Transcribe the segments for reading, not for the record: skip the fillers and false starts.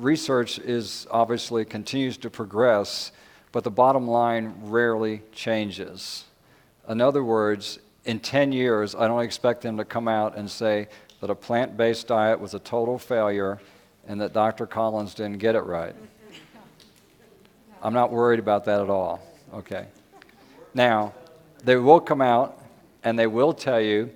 research is obviously continues to progress, but the bottom line rarely changes. In other words, in 10 years, I don't expect them to come out and say that a plant-based diet was a total failure and that Dr. Collins didn't get it right. I'm not worried about that at all. Okay. Now, they will come out and they will tell you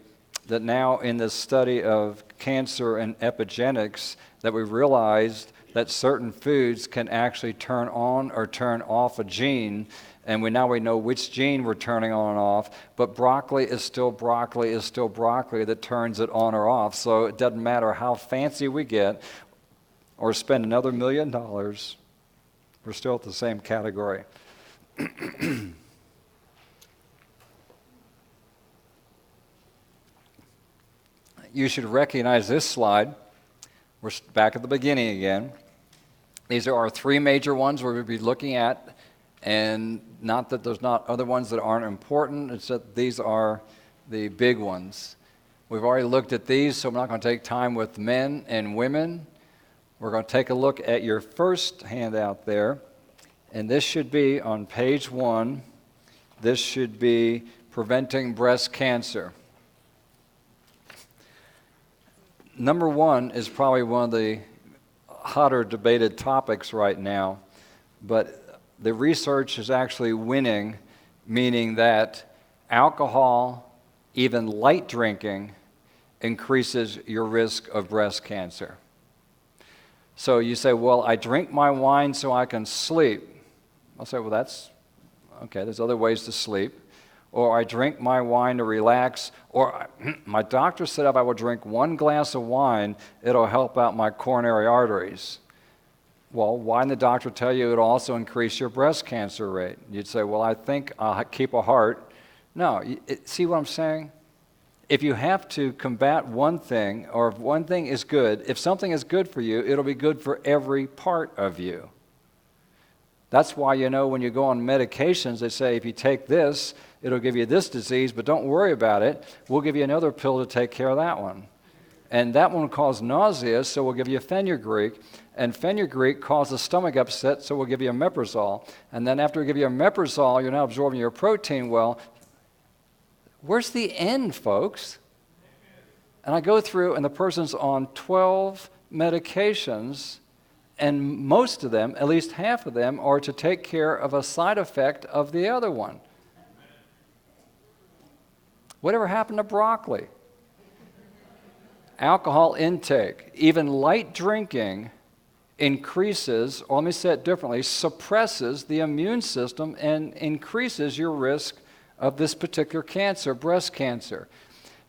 that now in this study of cancer and epigenetics that we realized that certain foods can actually turn on or turn off a gene, and we know which gene we're turning on and off, but broccoli is still broccoli that turns it on or off. So it doesn't matter how fancy we get or spend another $1 million, we're still at the same category. You should recognize this slide. We're back at the beginning again. These are our three major ones we'll be looking at, and not that there's not other ones that aren't important, it's that these are the big ones. We've already looked at these, so I'm not going to take time with men and women. We're going to take a look at your first handout there, and this should be on page 1. This should be preventing breast cancer. Number 1 is probably one of the hotter debated topics right now, but the research is actually winning, meaning that alcohol, even light drinking, increases your risk of breast cancer. So you say, well, I drink my wine so I can sleep. I'll say, well, that's okay, there's other ways to sleep. Or I drink my wine to relax, or my doctor said if I would drink 1 glass of wine, it'll help out my coronary arteries. Well, why didn't the doctor tell you it'll also increase your breast cancer rate? You'd say, well, I think I'll keep a heart. No, see what I'm saying? If you have to combat one thing, or if one thing is good, if something is good for you, it'll be good for every part of you. That's why, when you go on medications, they say if you take this, it'll give you this disease, but don't worry about it. We'll give you another pill to take care of that one. And that one will cause nausea, so we'll give you fenugreek. And fenugreek causes stomach upset, so we'll give you omeprazole. And then after we give you omeprazole, you're now absorbing your protein well. Where's the end, folks? And I go through, and the person's on 12 medications, and most of them, at least half of them, are to take care of a side effect of the other one. Whatever happened to broccoli? Alcohol intake, even light drinking, increases, or let me say it differently, suppresses the immune system and increases your risk of this particular cancer, breast cancer.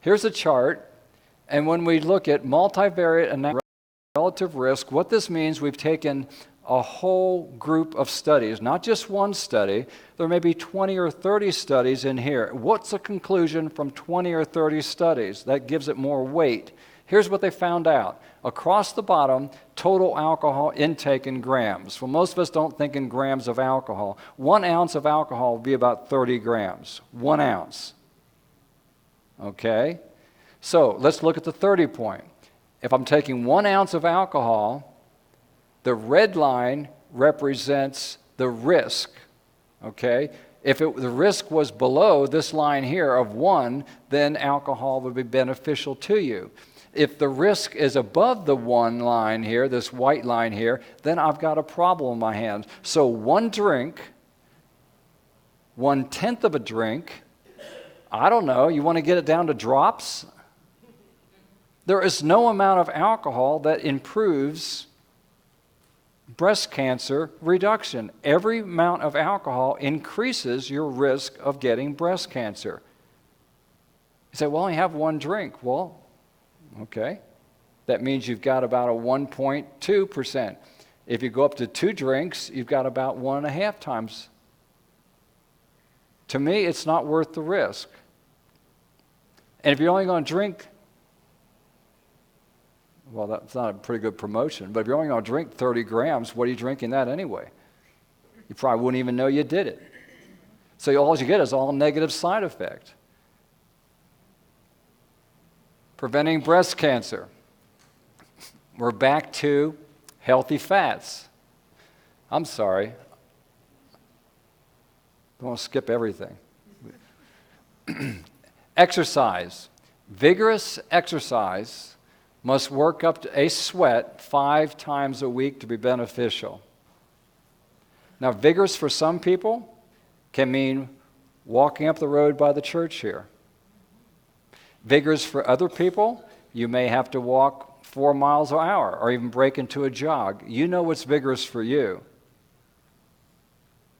Here's a chart, and when we look at multivariate and relative risk, what this means, we've taken a whole group of studies, not just one study. There may be 20 or 30 studies in here. What's the conclusion from 20 or 30 studies? That gives it more weight. Here's what they found out. Across the bottom, total alcohol intake in grams. Well, most of us don't think in grams of alcohol. 1 ounce of alcohol would be about 30 grams. 1 ounce. Okay? So let's look at the 30 point. If I'm taking 1 ounce of alcohol, the red line represents the risk, okay? If the risk was below this line here of 1, then alcohol would be beneficial to you. If the risk is above the 1 line here, this white line here, then I've got a problem in my hands. So 1 drink, 1/10 of a drink, I don't know, you want to get it down to drops? There is no amount of alcohol that improves breast cancer reduction. Every amount of alcohol increases your risk of getting breast cancer. You say, well, I only have 1 drink. Well, okay. That means you've got about a 1.2%. If you go up to 2 drinks, you've got about 1.5 times. To me, it's not worth the risk. And if you're only going to drink, well, that's not a pretty good promotion, but if you're only going to drink 30 grams, what are you drinking that anyway? You probably wouldn't even know you did it. So all you get is all negative side effect. Preventing breast cancer. We're back to Healthy fats. I'm sorry. Don't want to skip everything. Exercise. Vigorous exercise must work up to a sweat 5 times a week to be beneficial. Now, vigorous for some people can mean walking up the road by the church here. Vigorous for other people, you may have to walk 4 miles an hour or even break into a jog. You know what's vigorous for you.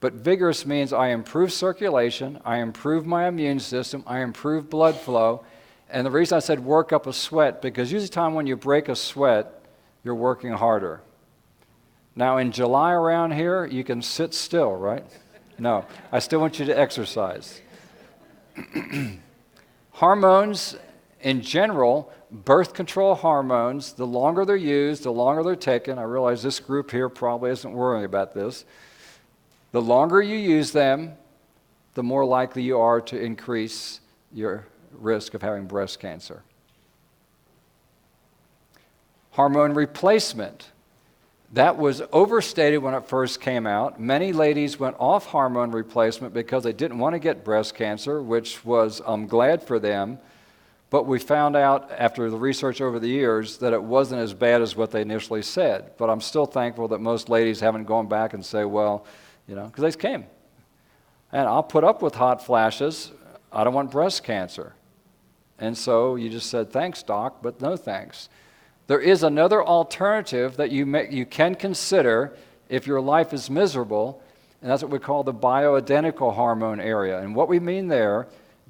But vigorous means I improve circulation, I improve my immune system, I improve blood flow. And the reason I said work up a sweat, because usually the time when you break a sweat, you're working harder. Now in July around here, you can sit still, right? No, I still want you to exercise. Hormones in general, birth control hormones, the longer they're used, the longer they're taken. I realize this group here probably isn't worrying about this. The longer you use them, the more likely you are to increase your risk of having breast cancer. Hormone replacement. That was overstated when it first came out. Many ladies went off hormone replacement because they didn't want to get breast cancer, which was, I'm glad for them. But we found out after the research over the years that it wasn't as bad as what they initially said. But I'm still thankful that most ladies haven't gone back and say, well, because they came. And I'll put up with hot flashes. I don't want breast cancer. And so you just said, thanks, doc, but no thanks. There is another alternative that you can consider if your life is miserable, and that's what we call the bioidentical hormone area. And what we mean there,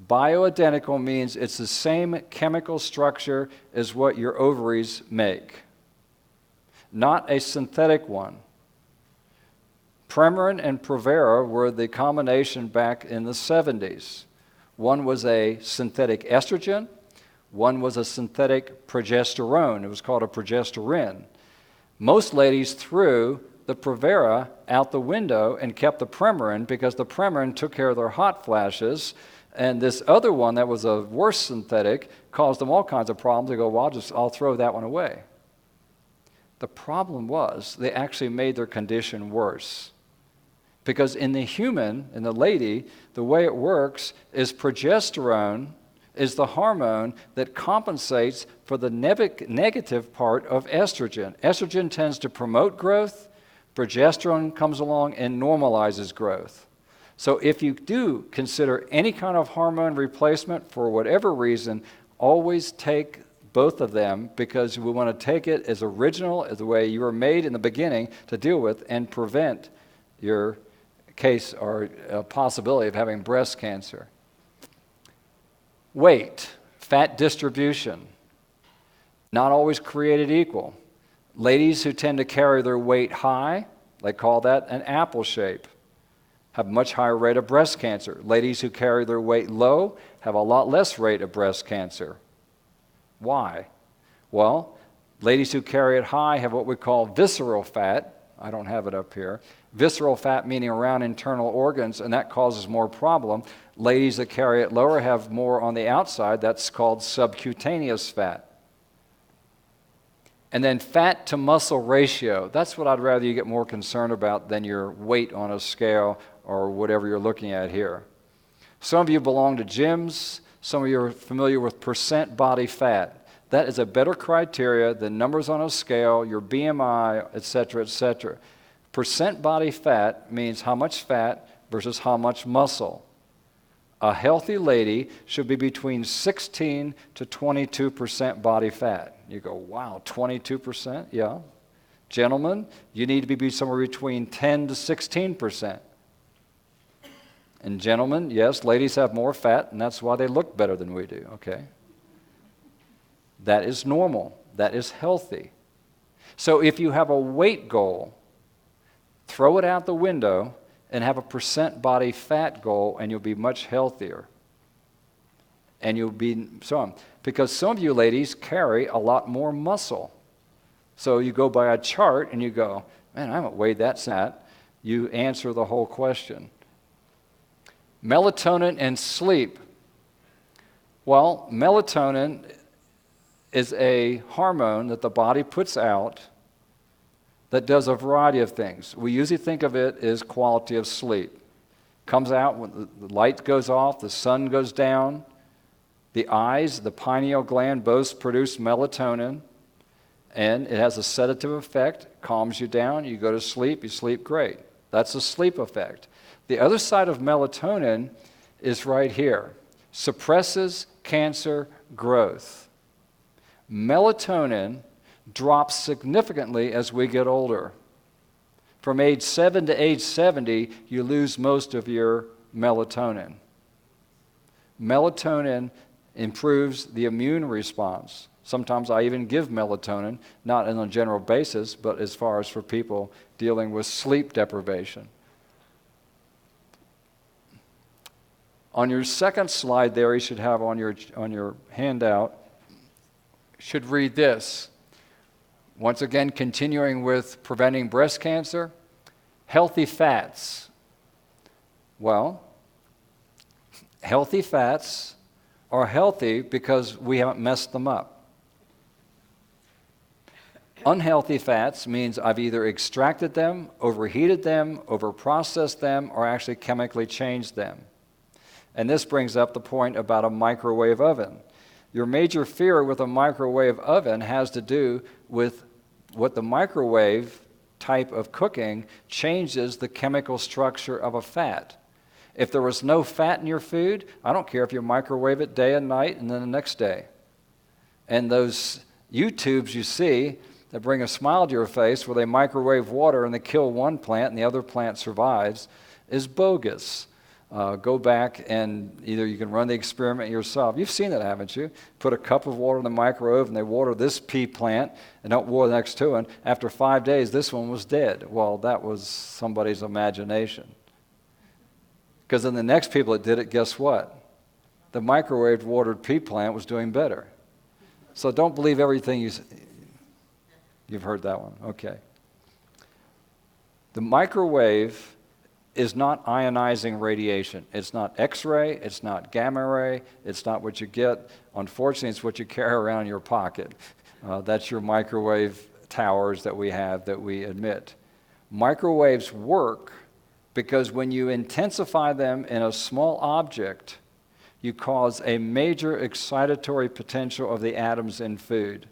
bioidentical means it's the same chemical structure as what your ovaries make, not a synthetic one. Premarin and Provera were the combination back in the 70s. One was a synthetic estrogen, one was a synthetic progesterone. It was called a progesterone. Most ladies threw the Provera out the window and kept the Premarin because the Premarin took care of their hot flashes, and this other one that was a worse synthetic caused them all kinds of problems. They go, well, I'll throw that one away. The problem was they actually made their condition worse. Because in the human, in the lady, the way it works is progesterone is the hormone that compensates for the negative part of estrogen. Estrogen tends to promote growth. Progesterone comes along and normalizes growth. So if you do consider any kind of hormone replacement for whatever reason, always take both of them, because we want to take it as original, as the way you were made in the beginning to deal with and prevent your case or a possibility of having breast cancer. Weight, fat distribution, not always created equal. Ladies who tend to carry their weight high, they call that an apple shape, have much higher rate of breast cancer. Ladies who carry their weight low have a lot less rate of breast cancer. Why? Well, ladies who carry it high have what we call visceral fat. I don't have it up here. Visceral fat meaning around internal organs, and that causes more problem. Ladies that carry it lower have more on the outside. That's called subcutaneous fat. And then fat to muscle ratio. That's what I'd rather you get more concerned about than your weight on a scale or whatever you're looking at here. Some of you belong to gyms. Some of you are familiar with percent body fat. That is a better criteria than numbers on a scale, your BMI, etc., etc. Percent body fat means how much fat versus how much muscle. A healthy lady should be between 16 to 22% body fat. You go, wow, 22%? Yeah. Gentlemen, you need to be somewhere between 10 to 16%. And gentlemen, yes, ladies have more fat, and that's why they look better than we do, okay? That is normal. That is healthy. So if you have a weight goal, throw it out the window and have a percent body fat goal, and you'll be much healthier. And you'll be so on. Because some of you ladies carry a lot more muscle. So you go by a chart and you go, man, I haven't weighed that since. You answer the whole question. Melatonin and sleep. Well, melatonin is a hormone that the body puts out that does a variety of things. We usually think of it as quality of sleep. Comes out when the light goes off, the sun goes down, the eyes, the pineal gland both produce melatonin, and it has a sedative effect, calms you down, you go to sleep, you sleep great. That's the sleep effect. The other side of melatonin is right here. Suppresses cancer growth. Melatonin drops significantly as we get older. From age 7 to age 70, you lose most of your melatonin. Melatonin improves the immune response. Sometimes I even give melatonin, not on a general basis, but as far as for people dealing with sleep deprivation. On your second slide there, you should have on your handout, should read this. Once again, continuing with preventing breast cancer, healthy fats. Well, healthy fats are healthy because we haven't messed them up. Unhealthy fats means I've either extracted them, overheated them, overprocessed them, or actually chemically changed them. And this brings up the point about a microwave oven. Your major fear with a microwave oven has to do with what the microwave type of cooking changes the chemical structure of a fat. If there was no fat in your food, I don't care if you microwave it day and night and then the next day. And those YouTubes you see that bring a smile to your face where they microwave water and they kill one plant and the other plant survives is bogus. Go back and either you can run the experiment yourself. You've seen that, haven't you? Put a cup of water in the microwave and they water this pea plant and don't water the next to it. After 5 days, this one was dead. Well, that was somebody's imagination. Because then the next people that did it, guess what? The microwave watered pea plant was doing better. So don't believe everything you've heard that one. Okay. The microwave is not ionizing radiation. It's not X-ray, it's not gamma ray, it's not what you get. Unfortunately, it's what you carry around in your pocket. That's your microwave towers that we have that we emit. Microwaves work because when you intensify them in a small object, you cause a major excitatory potential of the atoms in food.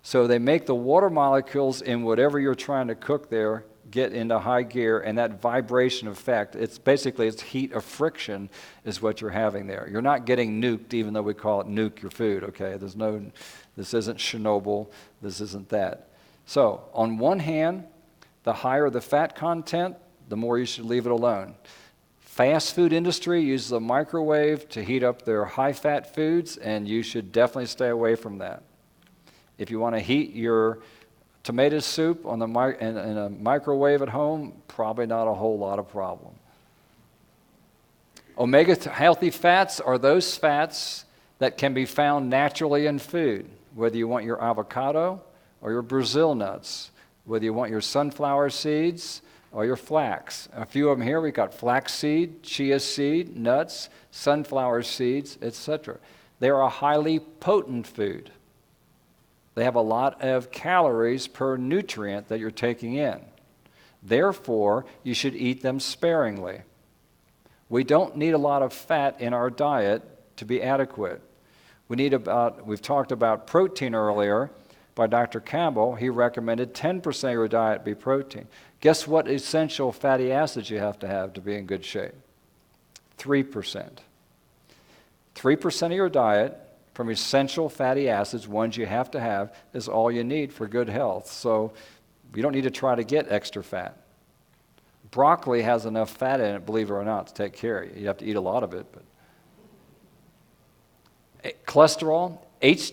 So they make the water molecules in whatever you're trying to cook there get into high gear, and that vibration effect, it's heat of friction is what you're having there. You're not getting nuked, even though we call it nuke your food, okay? This isn't Chernobyl, this isn't that. So, on one hand, the higher the fat content, the more you should leave it alone. Fast food industry uses a microwave to heat up their high-fat foods, and you should definitely stay away from that. If you want to heat your tomato soup in a microwave at home, probably not a whole lot of problem. Healthy fats are those fats that can be found naturally in food, whether you want your avocado or your Brazil nuts, whether you want your sunflower seeds or your flax. A few of them here, we've got flax seed, chia seed, nuts, sunflower seeds, etc. They are a highly potent food. They have a lot of calories per nutrient that you're taking in. Therefore, you should eat them sparingly. We don't need a lot of fat in our diet to be adequate. We've talked about protein earlier by Dr. Campbell. He recommended 10% of your diet be protein. Guess what essential fatty acids you have to be in good shape? 3%. 3% of your diet from essential fatty acids, ones you have to have, is all you need for good health. So you don't need to try to get extra fat. Broccoli has enough fat in it, believe it or not, to take care of you. You have to eat a lot of it. But cholesterol, this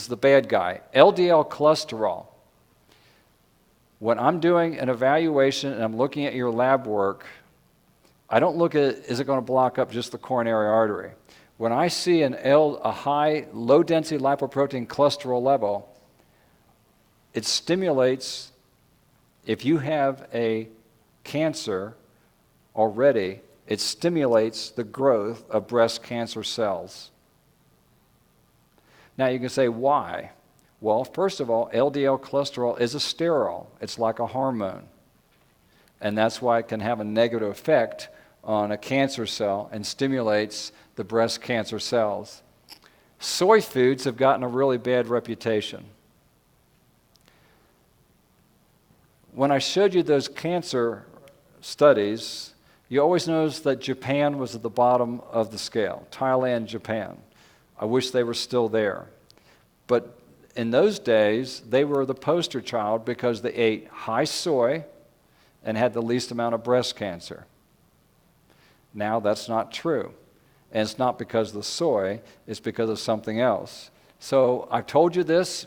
is the bad guy, LDL cholesterol. When I'm doing an evaluation and I'm looking at your lab work, I don't look at is it going to block up just the coronary artery. When I see a high, low-density lipoprotein cholesterol level, it stimulates, if you have a cancer already, it stimulates the growth of breast cancer cells. Now you can say, why? Well, first of all, LDL cholesterol is a sterol. It's like a hormone. And that's why it can have a negative effect on a cancer cell and stimulates the breast cancer cells. Soy foods have gotten a really bad reputation. When I showed you those cancer studies, you always notice that Japan was at the bottom of the scale. Thailand, Japan. I wish they were still there. But in those days, they were the poster child because they ate high soy and had the least amount of breast cancer. Now that's not true. And it's not because of the soy, it's because of something else. So I've told you this,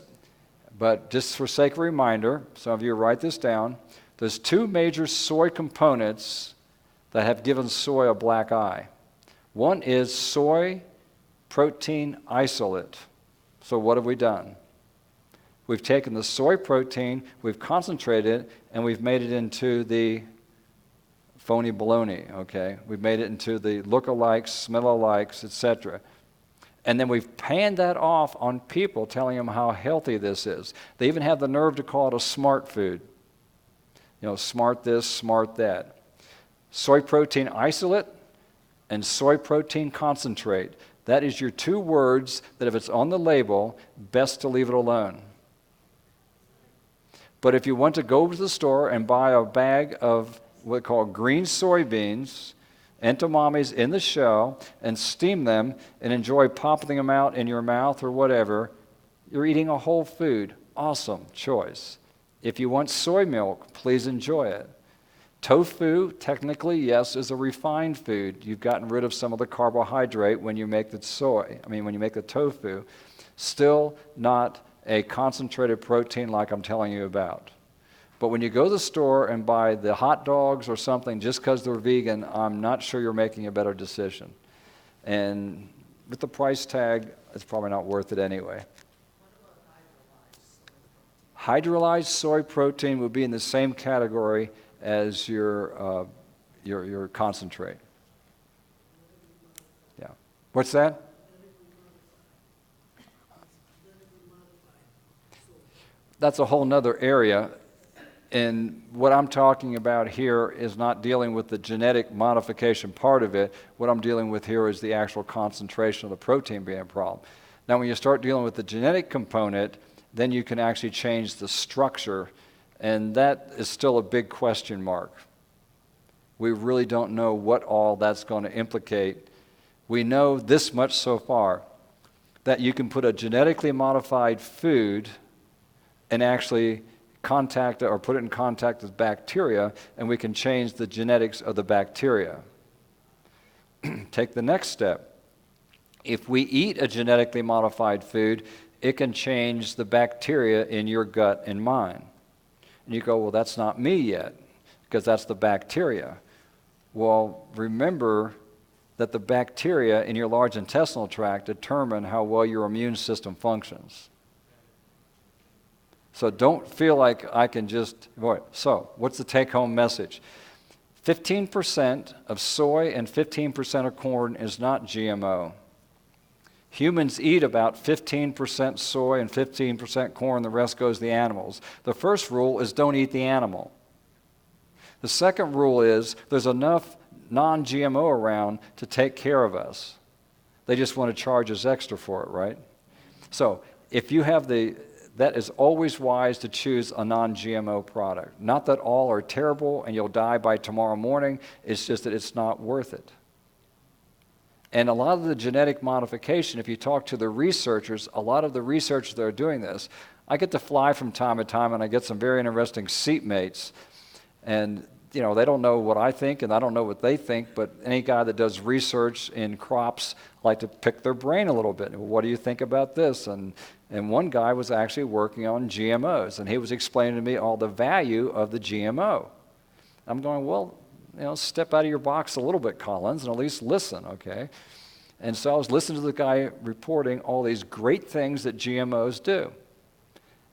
but just for sake of reminder, some of you write this down. There's two major soy components that have given soy a black eye. One is soy protein isolate. So what have we done? We've taken the soy protein, we've concentrated it, and we've made it into the phony baloney, okay? We've made it into the look-alikes, smell-alikes, etc. And then we've panned that off on people, telling them how healthy this is. They even have the nerve to call it a smart food. You know, smart this, smart that. Soy protein isolate and soy protein concentrate. That is your two words that if it's on the label, best to leave it alone. But if you want to go to the store and buy a bag of what we call green soybeans, entomames in the shell, and steam them and enjoy popping them out in your mouth or whatever, you're eating a whole food. Awesome choice. If you want soy milk, please enjoy it. Tofu, technically, yes, is a refined food. You've gotten rid of some of the carbohydrate when you make when you make the tofu. Still not a concentrated protein like I'm telling you about. But when you go to the store and buy the hot dogs or something just because they're vegan, I'm not sure you're making a better decision. And with the price tag, it's probably not worth it anyway. Hydrolyzed soy protein would be in the same category as your concentrate. Yeah. What's that? That's a whole nother area. And what I'm talking about here is not dealing with the genetic modification part of it. What I'm dealing with here is the actual concentration of the protein being a problem. Now, when you start dealing with the genetic component, then you can actually change the structure, and that is still a big question mark. We really don't know what all that's going to implicate. We know this much so far, that you can put a genetically modified food and actually contact or put it in contact with bacteria, and we can change the genetics of the bacteria. Take the next step. If we eat a genetically modified food, it can change the bacteria in your gut and mine. And you go, well, that's not me yet, because that's the bacteria. Well, remember that the bacteria in your large intestinal tract determine how well your immune system functions. So don't feel like I can just avoid. So what's the take-home message? 15% of soy and 15% of corn is not GMO. Humans eat about 15% soy and 15% corn, the rest goes to the animals. The first rule is don't eat the animal. The second rule is there's enough non-GMO around to take care of us. They just want to charge us extra for it, right? So if you have that is always wise to choose a non-GMO product. Not that all are terrible and you'll die by tomorrow morning, it's just that it's not worth it. And a lot of the genetic modification, if you talk to the researchers, a lot of the researchers that are doing this, I get to fly from time to time and I get some very interesting seatmates. And you know, they don't know what I think and I don't know what they think, but any guy that does research in crops like to pick their brain a little bit. What do you think about this? And one guy was actually working on GMOs, and he was explaining to me all the value of the GMO. I'm going, well, you know, step out of your box a little bit, Collins, and at least listen, okay? And so I was listening to the guy reporting all these great things that GMOs do.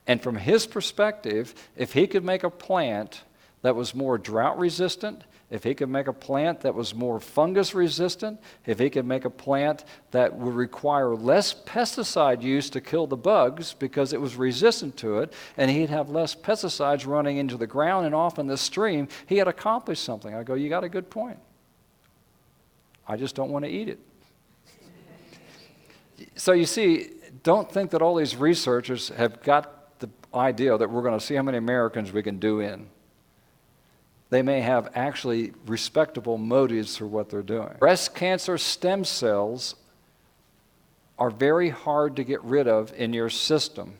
And from his perspective, if he could make a plant that was more drought resistant, if he could make a plant that was more fungus resistant, if he could make a plant that would require less pesticide use to kill the bugs because it was resistant to it, and he'd have less pesticides running into the ground and off in the stream, he had accomplished something. I go, you got a good point. I just don't want to eat it. So you see, don't think that all these researchers have got the idea that we're going to see how many Americans we can do in. They may have actually respectable motives for what they're doing. Breast cancer stem cells are very hard to get rid of in your system.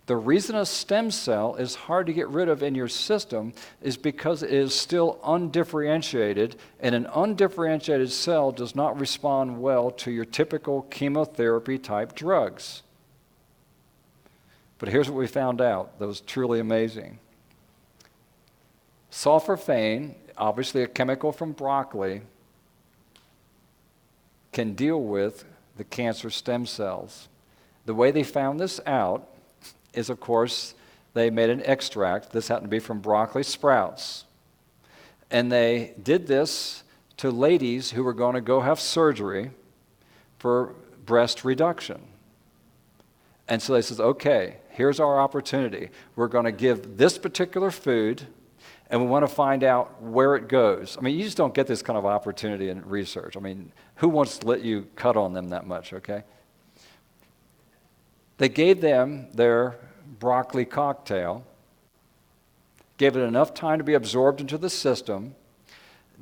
The reason a stem cell is hard to get rid of in your system is because it is still undifferentiated, and an undifferentiated cell does not respond well to your typical chemotherapy type drugs. But here's what we found out that was truly amazing. Sulforaphane, obviously a chemical from broccoli, can deal with the cancer stem cells. The way they found this out is, of course, they made an extract. This happened to be from broccoli sprouts. And they did this to ladies who were going to go have surgery for breast reduction. And so they said, okay, here's our opportunity. We're going to give this particular food, and we want to find out where it goes. I mean, you just don't get this kind of opportunity in research. I mean, who wants to let you cut on them that much, okay? They gave them their broccoli cocktail, gave it enough time to be absorbed into the system,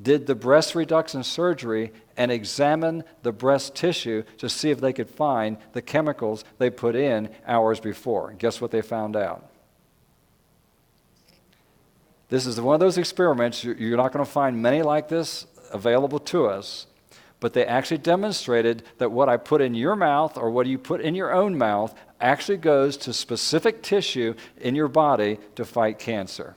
did the breast reduction surgery, and examined the breast tissue to see if they could find the chemicals they put in hours before. And guess what they found out? This is one of those experiments, you're not going to find many like this available to us, but they actually demonstrated that what I put in your mouth or what you put in your own mouth actually goes to specific tissue in your body to fight cancer.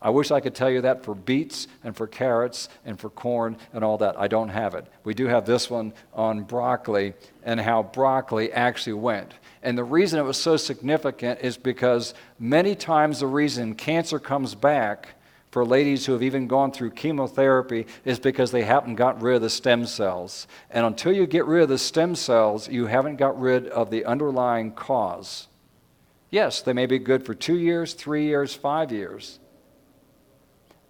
I wish I could tell you that for beets and for carrots and for corn and all that. I don't have it. We do have this one on broccoli and how broccoli actually went. And the reason it was so significant is because many times the reason cancer comes back for ladies who have even gone through chemotherapy is because they haven't got rid of the stem cells. And until you get rid of the stem cells, you haven't got rid of the underlying cause. Yes, they may be good for 2 years, 3 years, 5 years.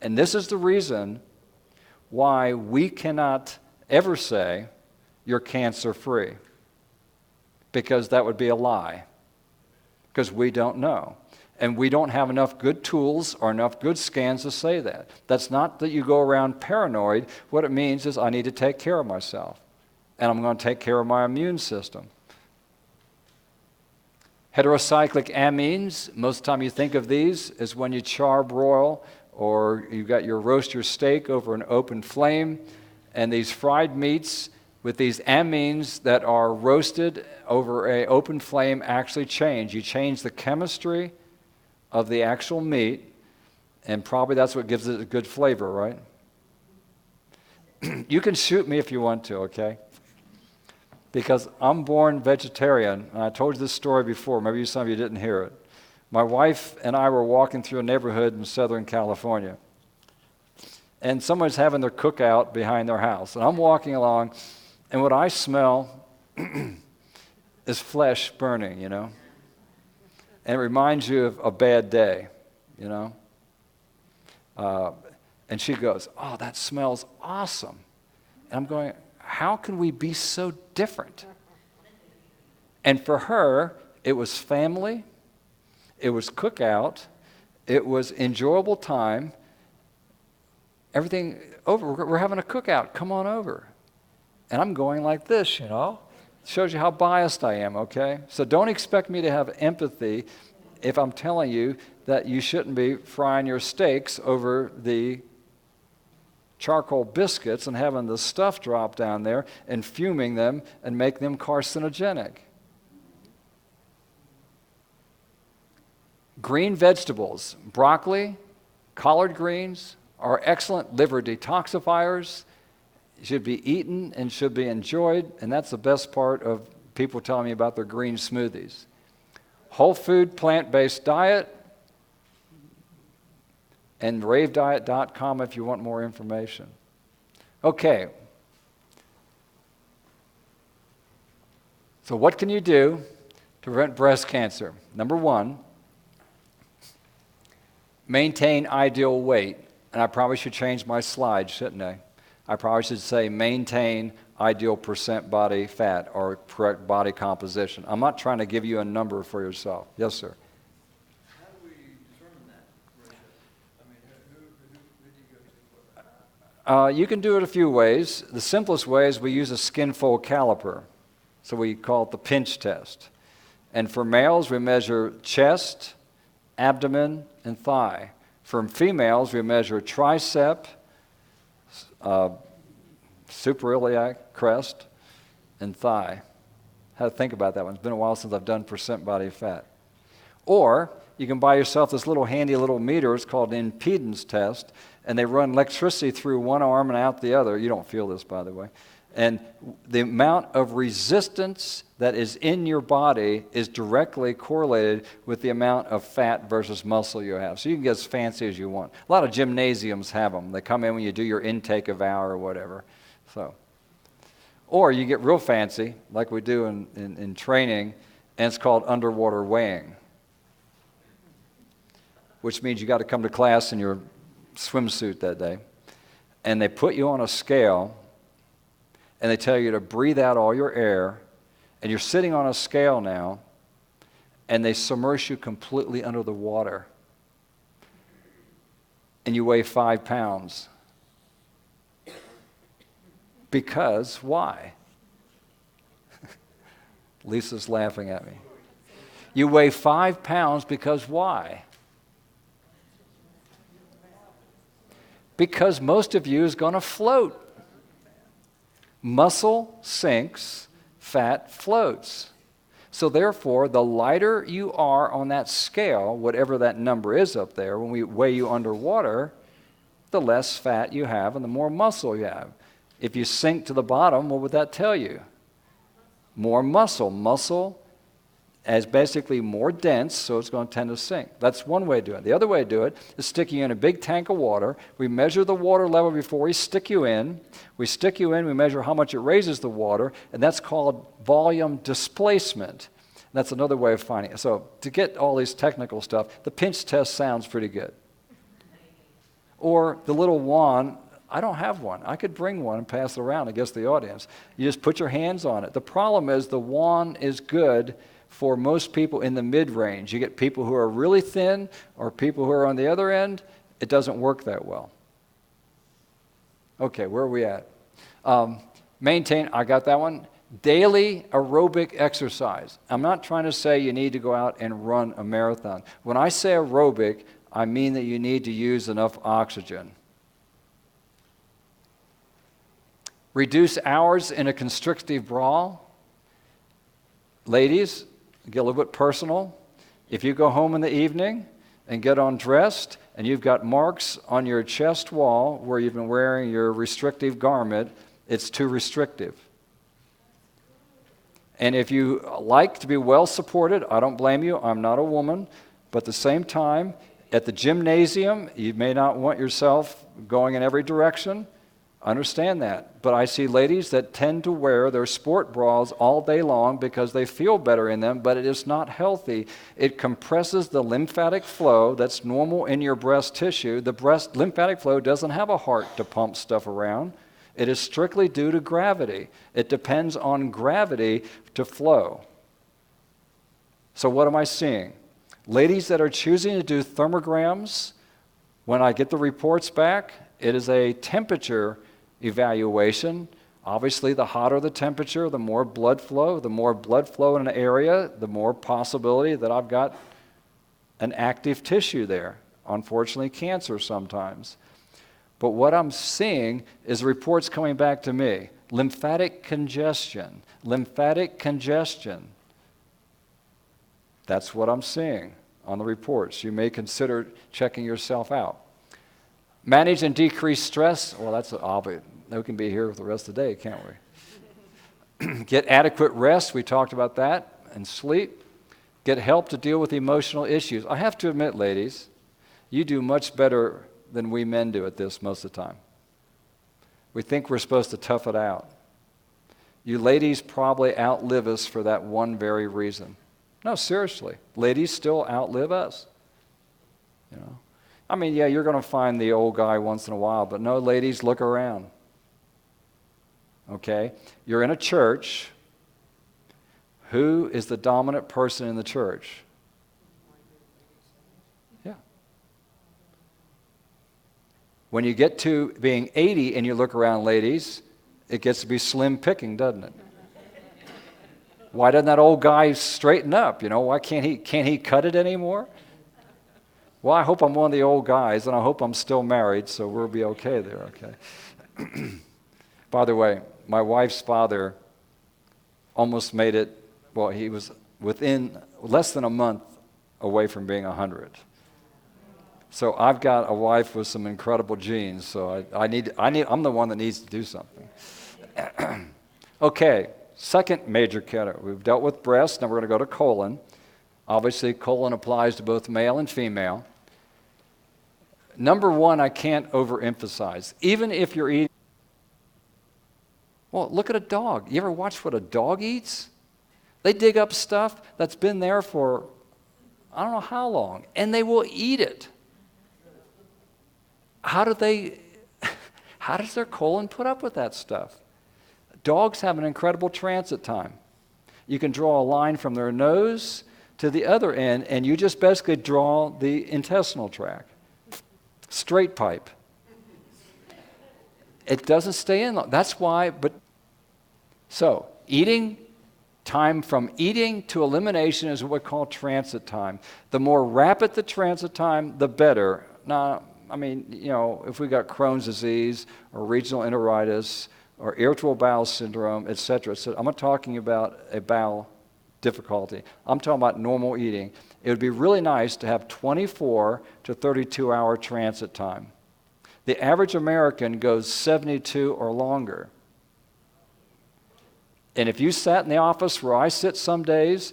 And this is the reason why we cannot ever say you're cancer-free, because that would be a lie, because we don't know. And we don't have enough good tools or enough good scans to say that. That's not that you go around paranoid. What it means is I need to take care of myself, and I'm going to take care of my immune system. Heterocyclic amines, most of the time you think of these is when you charbroil or you got your roast your steak over an open flame, and these fried meats with these amines that are roasted over an open flame actually change. You change the chemistry of the actual meat, and probably that's what gives it a good flavor, right? You can shoot me if you want to, okay? Because I'm born vegetarian, and I told you this story before. Maybe some of you didn't hear it. My wife and I were walking through a neighborhood in Southern California, and someone's having their cookout behind their house. And I'm walking along, and what I smell is flesh burning, you know? And it reminds you of a bad day, you know? And she goes, oh, that smells awesome. And I'm going, how can we be so different? And for her, it was family. It was cookout. It was enjoyable time. Everything over. We're having a cookout. Come on over. And I'm going like this, you know. Shows you how biased I am, okay? So don't expect me to have empathy if I'm telling you that you shouldn't be frying your steaks over the charcoal biscuits and having the stuff drop down there and fuming them and make them carcinogenic. Green vegetables, broccoli, collard greens are excellent liver detoxifiers, should be eaten and should be enjoyed, and that's the best part of people telling me about their green smoothies. Whole food, plant-based diet, and ravediet.com if you want more information. Okay. So what can you do to prevent breast cancer? Number one, maintain ideal weight. And I probably should change my slide, shouldn't I? I probably should say maintain ideal percent body fat or correct body composition. I'm not trying to give you a number for yourself. Yes, sir. How do we determine that ratio? I mean, who do you go to for that? You can do it a few ways. The simplest way is we use a skin-fold caliper. So we call it the pinch test. And for males, we measure chest, abdomen, and thigh. For females, we measure tricep, suprailiac crest, and thigh. How to think about that one. It's been a while since I've done percent body fat. Or you can buy yourself this little handy little meter. It's called an impedance test, and they run electricity through one arm and out the other. You don't feel this, by the way. And the amount of resistance that is in your body is directly correlated with the amount of fat versus muscle you have. So you can get as fancy as you want. A lot of gymnasiums have them. They come in when you do your intake of hour or whatever. So, or you get real fancy, like we do in training, and it's called underwater weighing, which means you got to come to class in your swimsuit that day, and they put you on a scale, and they tell you to breathe out all your air, and you're sitting on a scale now, and they submerge you completely under the water, and you weigh 5 pounds. Because why? Lisa's laughing at me. You weigh 5 pounds because why? Because most of you is going to float. Muscle sinks, fat floats. So therefore, the lighter you are on that scale, whatever that number is up there, when we weigh you underwater, the less fat you have and the more muscle you have. If you sink to the bottom, what would that tell you? More muscle. Muscle is basically more dense, so it's going to tend to sink. That's one way to do it. The other way to do it is stick you in a big tank of water. We measure the water level before we stick you in. We stick you in, we measure how much it raises the water, and that's called volume displacement. That's another way of finding it. So to get all these technical stuff, the pinch test sounds pretty good. Or the little wand. I don't have one. I could bring one and pass it around against the audience. You just put your hands on it. The problem is the wand is good for most people in the mid-range. You get people who are really thin or people who are on the other end, it doesn't work that well. Okay, where are we at? Maintain, I got that one. Daily aerobic exercise. I'm not trying to say you need to go out and run a marathon. When I say aerobic, I mean that you need to use enough oxygen. Reduce hours in a constrictive bra. Ladies, get a little bit personal. If you go home in the evening and get undressed and you've got marks on your chest wall where you've been wearing your restrictive garment, it's too restrictive. And if you like to be well supported, I don't blame you. I'm not a woman. But at the same time, at the gymnasium, you may not want yourself going in every direction. Understand that. But I see ladies that tend to wear their sport bras all day long because they feel better in them, but it is not healthy. It compresses the lymphatic flow that's normal in your breast tissue. The breast lymphatic flow doesn't have a heart to pump stuff around. It is strictly due to gravity. It depends on gravity to flow. So what am I seeing? Ladies that are choosing to do thermograms, when I get the reports back, it is a temperature evaluation. Obviously, the hotter the temperature, the more blood flow. The more blood flow in an area, the more possibility that I've got an active tissue there. Unfortunately, cancer sometimes. But what I'm seeing is reports coming back to me. Lymphatic congestion. Lymphatic congestion. That's what I'm seeing on the reports. You may consider checking yourself out. Manage and decrease stress. Well, that's obvious. We can be here for the rest of the day, can't we? Get adequate rest. We talked about that. And sleep. Get help to deal with emotional issues. I have to admit, ladies, You do much better than we men do at this most of the time. We think we're supposed to tough it out. You ladies probably outlive us for that one very reason. No, seriously. Ladies still outlive us. You know? I mean, yeah, you're going to find the old guy once in a while, but no, ladies, look around. Okay? You're in a church. Who is the dominant person in the church? Yeah. When you get to being 80 and you look around, ladies, it gets to be slim picking, doesn't it? Why doesn't that old guy straighten up? You know, why can't he cut it anymore? Well, I hope I'm one of the old guys, and I hope I'm still married, so we'll be okay there, okay? By the way, my wife's father almost made it, well, he was within less than a month away from being 100. So I've got a wife with some incredible genes, so I'm the one that needs to do something. Okay, second major category. We've dealt with breast, now we're going to go to colon. Obviously, colon applies to both male and female. Number one, I can't overemphasize. Even if you're eating, well, look at a dog. You ever watch what a dog eats? They dig up stuff that's been there for I don't know how long, and they will eat it. How does their colon put up with that stuff? Dogs have an incredible transit time. You can draw a line from their nose to the other end, and you just basically draw the intestinal tract. Straight pipe. It doesn't stay in long. That's why, so eating, time from eating to elimination is what we call transit time. The more rapid the transit time, the better. Now, I mean, you know, if we got Crohn's disease or regional enteritis or irritable bowel syndrome, etc. So I'm not talking about a bowel difficulty. I'm talking about normal eating. It would be really nice to have 24 to 32-hour transit time. The average American goes 72 or longer. And if you sat in the office where I sit some days,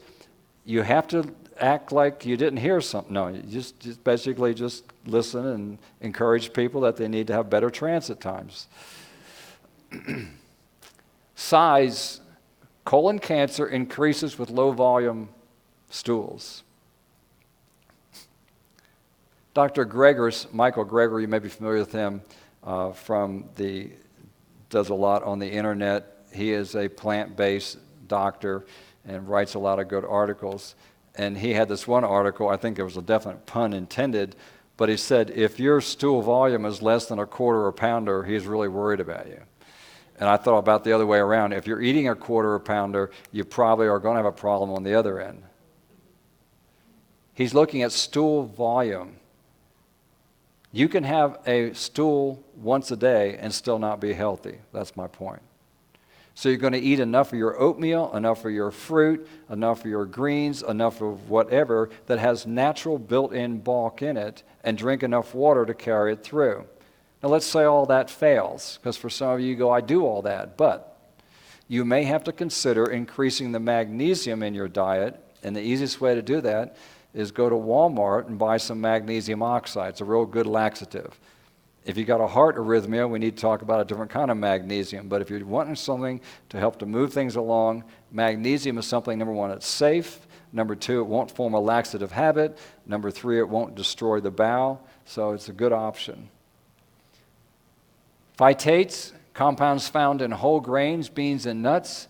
you have to act like you didn't hear something. No, you just basically just listen and encourage people that they need to have better transit times. Size, colon cancer increases with low volume stools. Dr. Gregor's, Michael Gregor, you may be familiar with him does a lot on the internet. He is a plant-based doctor and writes a lot of good articles. And he had this one article, I think there was a definite pun intended, but he said, if your stool volume is less than a quarter a pounder, he's really worried about you. And I thought about the other way around. If you're eating a quarter a pounder, you probably are going to have a problem on the other end. He's looking at stool volume. You can have a stool once a day and still not be healthy. That's my point. So you're going to eat enough of your oatmeal, enough of your fruit, enough of your greens, enough of whatever that has natural built-in bulk in it, and drink enough water to carry it through. Now let's say all that fails, because for some of you go, I do all that, but you may have to consider increasing the magnesium in your diet, and the easiest way to do that is go to Walmart and buy some magnesium oxide. It's a real good laxative. If you got a heart arrhythmia, we need to talk about a different kind of magnesium. But if you're wanting something to help to move things along, magnesium is something, number one, it's safe. Number two, it won't form a laxative habit. Number three, it won't destroy the bowel. So it's a good option. Phytates, compounds found in whole grains, beans, and nuts,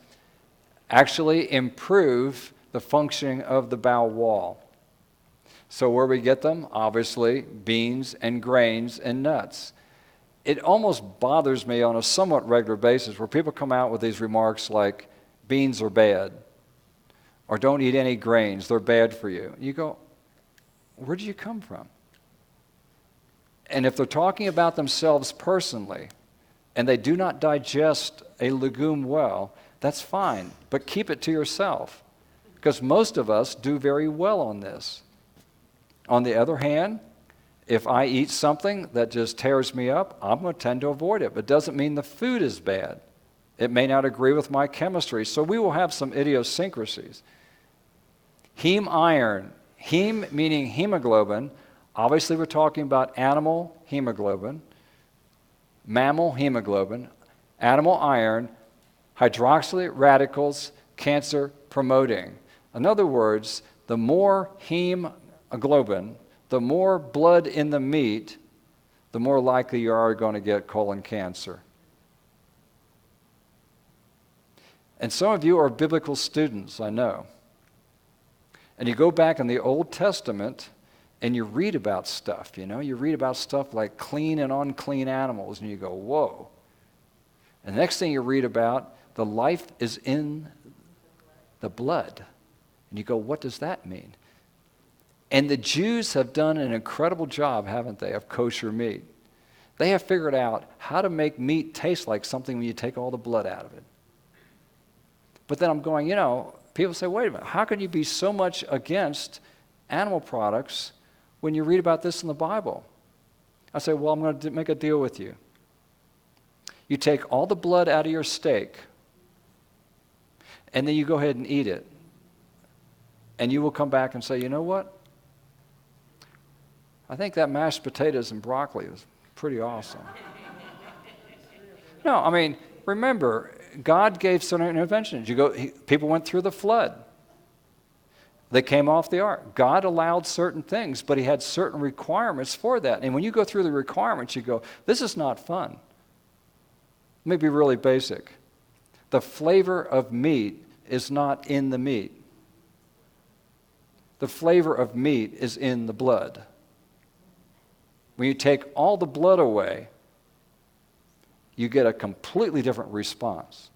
actually improve the functioning of the bowel wall. So where we get them? Obviously, beans and grains and nuts. It almost bothers me on a somewhat regular basis where people come out with these remarks like, beans are bad, or don't eat any grains, they're bad for you. You go, where do you come from? And if they're talking about themselves personally, and they do not digest a legume well, that's fine, but keep it to yourself, because most of us do very well on this. On the other hand, if I eat something that just tears me up, I'm going to tend to avoid it. But it doesn't mean the food is bad. It may not agree with my chemistry. So we will have some idiosyncrasies. Heme iron, heme meaning hemoglobin, Obviously, we're talking about animal hemoglobin, mammal hemoglobin, animal iron, hydroxylate radicals, cancer promoting. In other words, the more hemoglobin, the more blood in the meat, the more likely you are going to get colon cancer. And some of you are biblical students, I know. And you go back in the Old Testament and you read about stuff, You read about stuff like clean and unclean animals, and you go, whoa. And the next thing you read about, the life is in the blood. And you go, what does that mean? And the Jews have done an incredible job, haven't they, of kosher meat. They have figured out how to make meat taste like something when you take all the blood out of it. But then I'm going, people say, wait a minute, how can you be so much against animal products when you read about this in the Bible? I say, well, I'm going to make a deal with you. You take all the blood out of your steak, and then you go ahead and eat it. And you will come back and say, you know what? I think that mashed potatoes and broccoli was pretty awesome. No, I mean, remember, God gave certain interventions. People went through the flood. They came off the ark. God allowed certain things, but he had certain requirements for that. And when you go through the requirements, you go, this is not fun. Let me be really basic. The flavor of meat is not in the meat. The flavor of meat is in the blood. When you take all the blood away, you get a completely different response.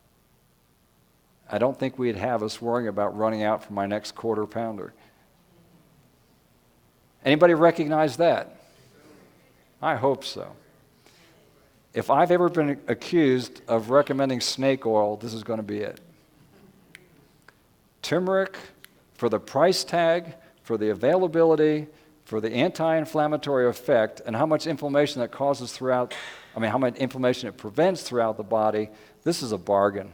I don't think we'd have us worrying about running out for my next quarter pounder. Anybody recognize that? I hope so. If I've ever been accused of recommending snake oil, this is going to be it. Turmeric, for the price tag, for the availability, for the anti-inflammatory effect, and how much inflammation that causes how much inflammation it prevents throughout the body, this is a bargain.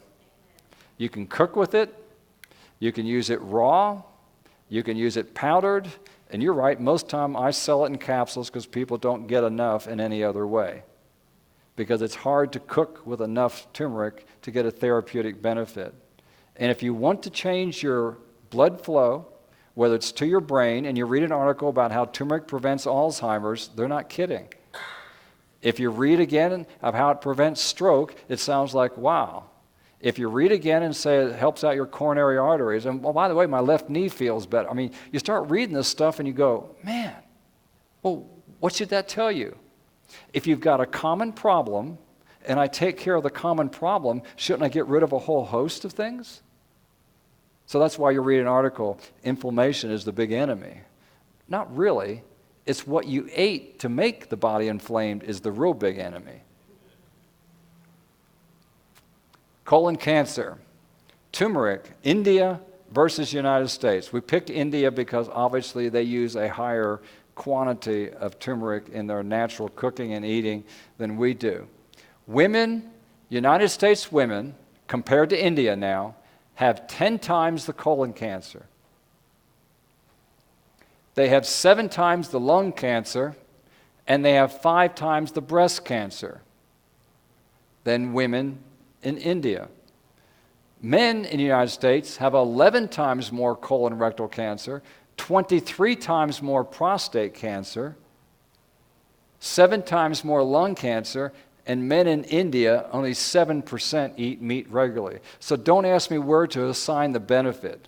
You can cook with it, you can use it raw, you can use it powdered, and you're right, most time I sell it in capsules because people don't get enough in any other way. Because it's hard to cook with enough turmeric to get a therapeutic benefit. And if you want to change your blood flow, whether it's to your brain, and you read an article about how turmeric prevents Alzheimer's, they're not kidding. If you read again of how it prevents stroke, it sounds like, wow. If you read again and say it helps out your coronary arteries, and by the way, my left knee feels better. I mean, you start reading this stuff and you go, man, well, what should that tell you? If you've got a common problem, and I take care of the common problem, shouldn't I get rid of a whole host of things? So that's why you read an article, inflammation is the big enemy. Not really. It's what you ate to make the body inflamed is the real big enemy. Colon cancer. Turmeric, India versus United States. We picked India because obviously they use a higher quantity of turmeric in their natural cooking and eating than we do. Women, United States women, compared to India now, have 10 times the colon cancer. They have 7 times the lung cancer, and they have 5 times the breast cancer than women in India. Men in the United States have 11 times more colon rectal cancer, 23 times more prostate cancer, 7 times more lung cancer, and men in India, only 7% eat meat regularly. So don't ask me where to assign the benefit.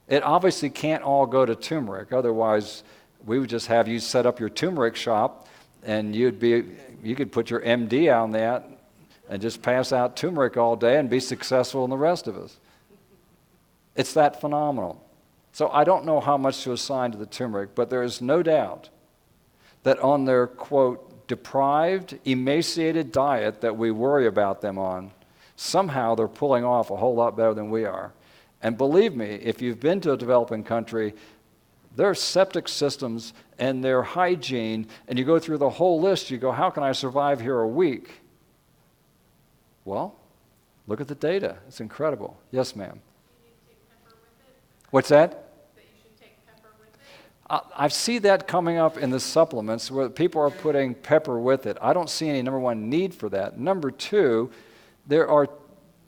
It obviously can't all go to turmeric. Otherwise, we would just have you set up your turmeric shop, and you could put your MD on that and just pass out turmeric all day and be successful in the rest of us. It's that phenomenal. So I don't know how much to assign to the turmeric, but there is no doubt that on their, quote, deprived, emaciated diet that we worry about them on, somehow they're pulling off a whole lot better than we are. And believe me, if you've been to a developing country, their septic systems and their hygiene, and you go through the whole list, you go, how can I survive here a week? Well, look at the data. It's incredible. Yes, ma'am. You need to take pepper with it? What's that? That you should take pepper with it? I see that coming up in the supplements where people are putting pepper with it. I don't see any, number one, need for that. Number two, there are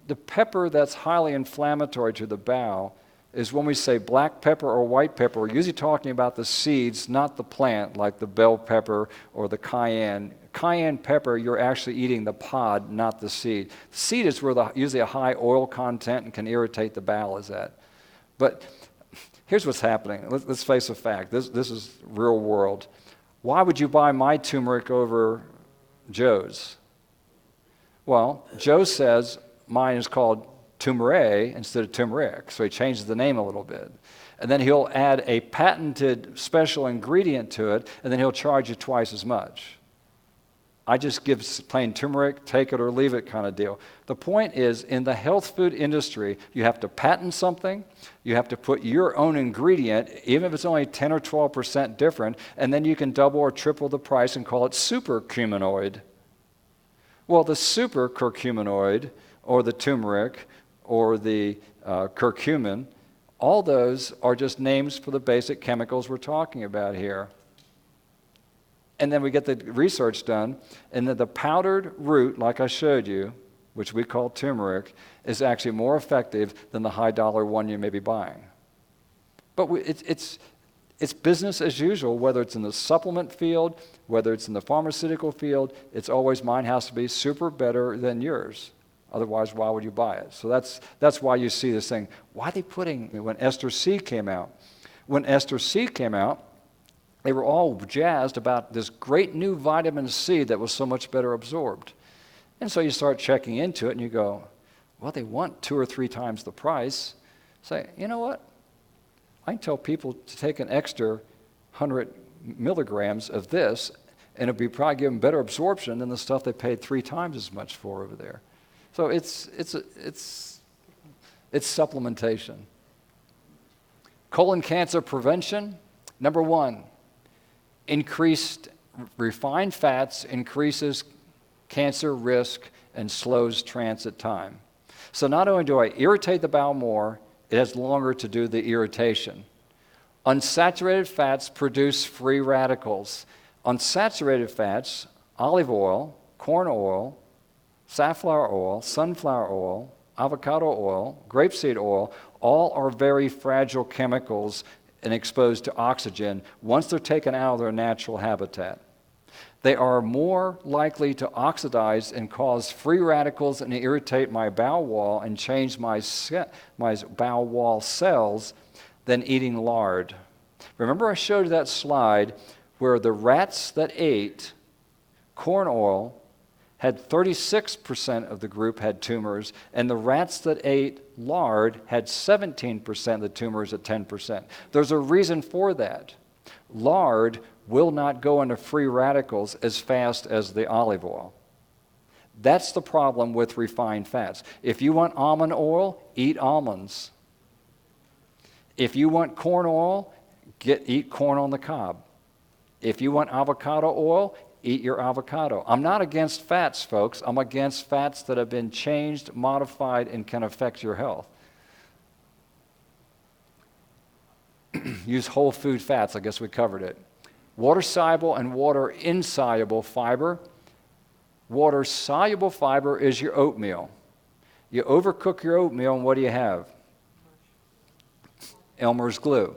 the pepper that's highly inflammatory to the bowel is when we say black pepper or white pepper, we're usually talking about the seeds, not the plant, like the bell pepper or the cayenne. Cayenne pepper, you're actually eating the pod, not the seed. The seed is where usually a high oil content and can irritate the bowel is at. But here's what's happening. Let's face a fact. This is real world. Why would you buy my turmeric over Joe's? Well, Joe says mine is called turmeric instead of turmeric, so he changes the name a little bit. And then he'll add a patented special ingredient to it, and then he'll charge you twice as much. I just give plain turmeric, take it or leave it kind of deal. The point is, in the health food industry, you have to patent something, you have to put your own ingredient, even if it's only 10 or 12% different, and then you can double or triple the price and call it super curcuminoid. Well, the super curcuminoid, or the turmeric, or the curcumin, all those are just names for the basic chemicals we're talking about here. And then we get the research done, and then the powdered root, like I showed you, which we call turmeric, is actually more effective than the high-dollar one you may be buying. But it's business as usual, whether it's in the supplement field, whether it's in the pharmaceutical field. It's always mine has to be super better than yours. Otherwise, why would you buy it? So that's why you see this thing. Why are they putting, when Ester C came out, they were all jazzed about this great new vitamin C that was so much better absorbed. And so you start checking into it and you go, well, they want 2 or 3 times the price. Say, you know what? I can tell people to take an extra 100 milligrams of this, and it'll be probably give them better absorption than the stuff they paid 3 times as much for over there. So it's supplementation. Colon cancer prevention, number 1. Increased refined fats increases cancer risk and slows transit time. So not only do I irritate the bowel more, it has longer to do the irritation. Unsaturated fats produce free radicals. Unsaturated fats, olive oil, corn oil, safflower oil, sunflower oil, avocado oil, grapeseed oil, all are very fragile chemicals and exposed to oxygen once they're taken out of their natural habitat. They are more likely to oxidize and cause free radicals and irritate my bowel wall and change my bowel wall cells than eating lard. Remember I showed you that slide where the rats that ate corn oil had 36% of the group had tumors, and the rats that ate lard had 17% of the tumors at 10%. There's a reason for that. Lard will not go into free radicals as fast as the olive oil. That's the problem with refined fats. If you want almond oil, eat almonds. If you want corn oil, eat corn on the cob. If you want avocado oil, eat your avocado. I'm not against fats, folks. I'm against fats that have been changed, modified, and can affect your health. Use whole food fats. I guess we covered it. Water-soluble and water-insoluble fiber. Water-soluble fiber is your oatmeal. You overcook your oatmeal, and what do you have? Elmer's glue.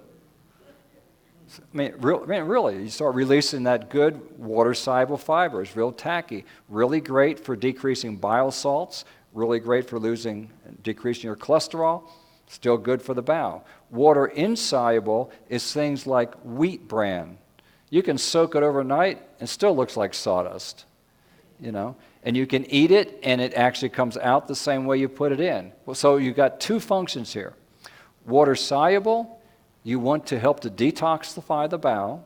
Really, you start releasing that good water-soluble fiber. It's real tacky. Really great for decreasing bile salts. Really great for decreasing your cholesterol. Still good for the bowel. Water-insoluble is things like wheat bran. You can soak it overnight and it still looks like sawdust, And you can eat it and it actually comes out the same way you put it in. So you've got 2 functions here. Water-soluble, you want to help to detoxify the bowel,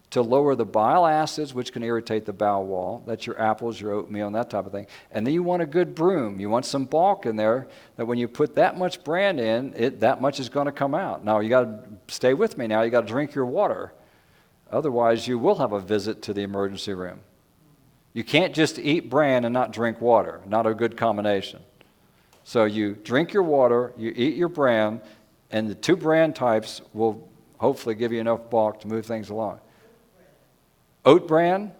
to lower the bile acids, which can irritate the bowel wall. That's your apples, your oatmeal, and that type of thing. And then you want a good broom. You want some bulk in there that when you put that much bran in, that much is going to come out. Now, you got to stay with me now. You got to drink your water. Otherwise, you will have a visit to the emergency room. You can't just eat bran and not drink water. Not a good combination. So you drink your water, you eat your bran, and the 2 bran types will hopefully give you enough bulk to move things along. Oat bran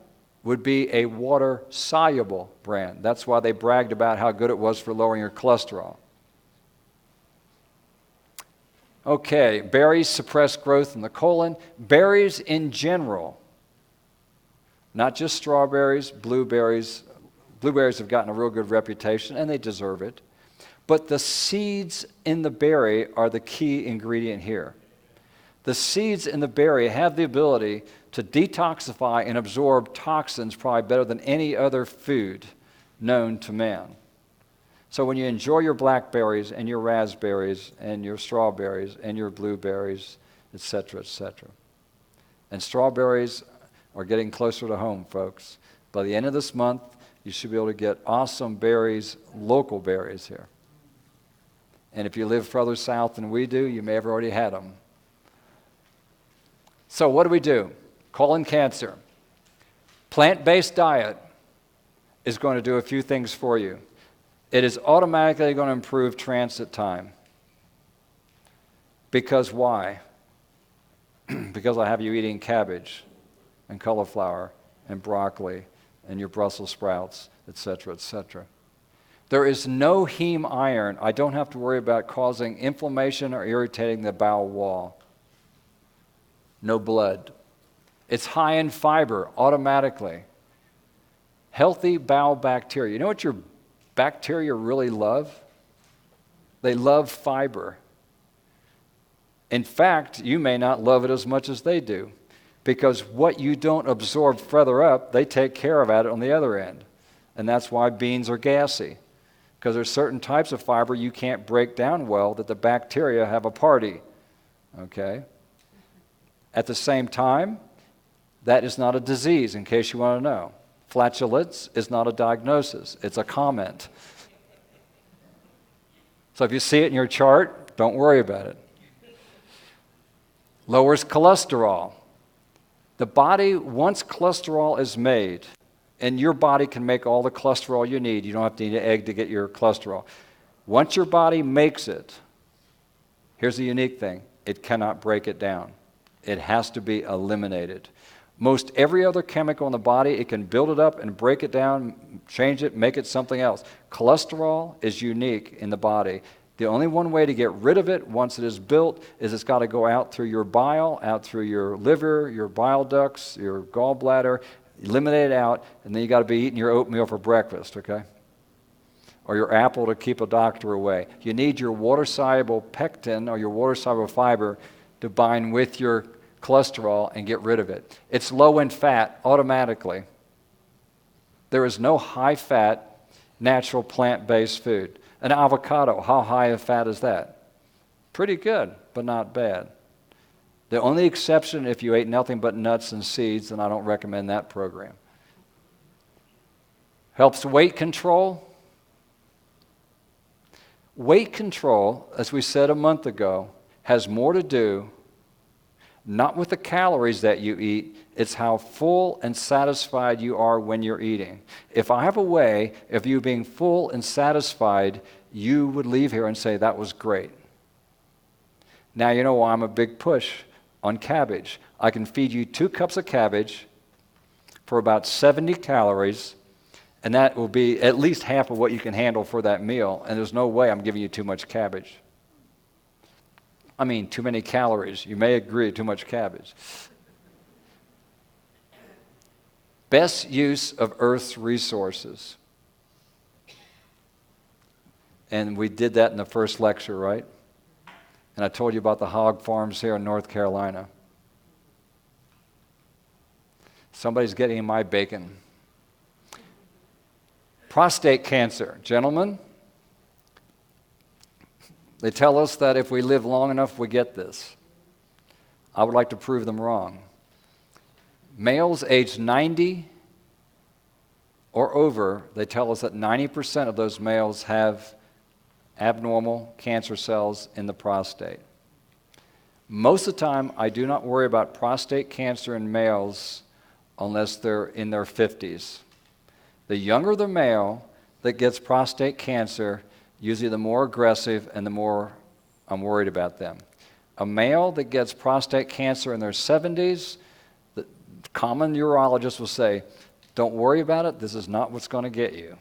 would be a water-soluble bran. That's why they bragged about how good it was for lowering your cholesterol. Okay, berries suppress growth in the colon. Berries in general, not just strawberries, blueberries. Blueberries have gotten a real good reputation, and they deserve it. But the seeds in the berry are the key ingredient here. The seeds in the berry have the ability to detoxify and absorb toxins probably better than any other food known to man. So when you enjoy your blackberries and your raspberries and your strawberries and your blueberries, etc., etc. And strawberries are getting closer to home, folks. By the end of this month, you should be able to get awesome berries, local berries here. And if you live further south than we do, you may have already had them. So what do we do? Colon cancer. Plant-based diet is going to do a few things for you. It is automatically going to improve transit time. Because why? Because I have you eating cabbage and cauliflower and broccoli and your Brussels sprouts, etc., etc. There is no heme iron. I don't have to worry about causing inflammation or irritating the bowel wall. No blood. It's high in fiber automatically. Healthy bowel bacteria. You know what your bacteria really love? They love fiber. In fact, you may not love it as much as they do, because what you don't absorb further up, they take care of it on the other end. And that's why beans are gassy, because there's certain types of fiber you can't break down well that the bacteria have a party. Okay? At the same time, that is not a disease, in case you want to know. Flatulence is not a diagnosis, it's a comment. So if you see it in your chart, don't worry about it. Lowers cholesterol. The body, once cholesterol is made, and your body can make all the cholesterol you need. You don't have to eat an egg to get your cholesterol. Once your body makes it, here's the unique thing. It cannot break it down. It has to be eliminated. Most every other chemical in the body, it can build it up and break it down, change it, make it something else. Cholesterol is unique in the body. The only one way to get rid of it once it is built is it's got to go out through your bile, out through your liver, your bile ducts, your gallbladder, eliminate it out, and then you got to be eating your oatmeal for breakfast, okay? Or your apple to keep a doctor away. You need your water-soluble pectin or your water-soluble fiber to bind with your cholesterol and get rid of it. It's low in fat automatically. There is no high-fat, natural plant-based food. An avocado, how high in fat is that? Pretty good, but not bad. The only exception, if you ate nothing but nuts and seeds, then I don't recommend that program. Helps weight control. Weight control, as we said a month ago, has more to do not with the calories that you eat, it's how full and satisfied you are when you're eating. If I have a way of you being full and satisfied, you would leave here and say, that was great. Now you know why I'm a big push on cabbage. I can feed you 2 cups of cabbage for about 70 calories, and that will be at least half of what you can handle for that meal, and there's no way I'm giving you too much cabbage. I mean, too many calories. You may agree, too much cabbage. Best use of Earth's resources. And we did that in the first lecture, right? And I told you about the hog farms here in North Carolina. Somebody's getting in my bacon. Prostate cancer. Gentlemen, they tell us that if we live long enough, we get this. I would like to prove them wrong. Males aged 90 or over, they tell us that 90% of those males have abnormal cancer cells in the prostate. Most of the time, I do not worry about prostate cancer in males unless they're in their 50s. The younger the male that gets prostate cancer, usually the more aggressive and the more I'm worried about them. A male that gets prostate cancer in their 70s, the common urologist will say, don't worry about it, this is not what's going to get you.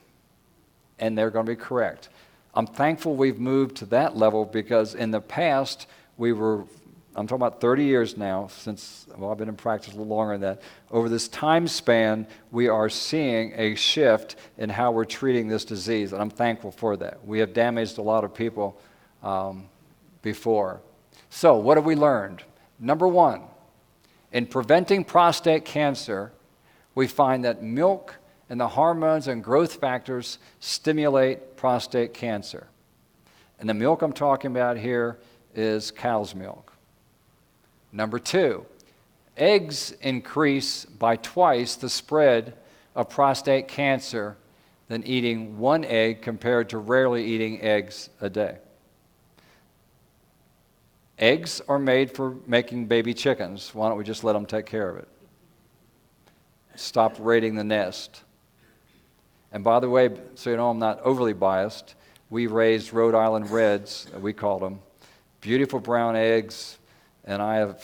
And they're going to be correct. I'm thankful we've moved to that level because in the past, I'm talking about 30 years now, I've been in practice a little longer than that. Over this time span, we are seeing a shift in how we're treating this disease, and I'm thankful for that. We have damaged a lot of people before. So, what have we learned? Number one, in preventing prostate cancer, we find that milk and the hormones and growth factors stimulate prostate cancer. And the milk I'm talking about here is cow's milk. Number two, eggs increase by twice the spread of prostate cancer than eating one egg compared to rarely eating eggs a day. Eggs are made for making baby chickens. Why don't we just let them take care of it? Stop raiding the nest. And by the way, so you know I'm not overly biased, we raised Rhode Island Reds, we called them, beautiful brown eggs, and I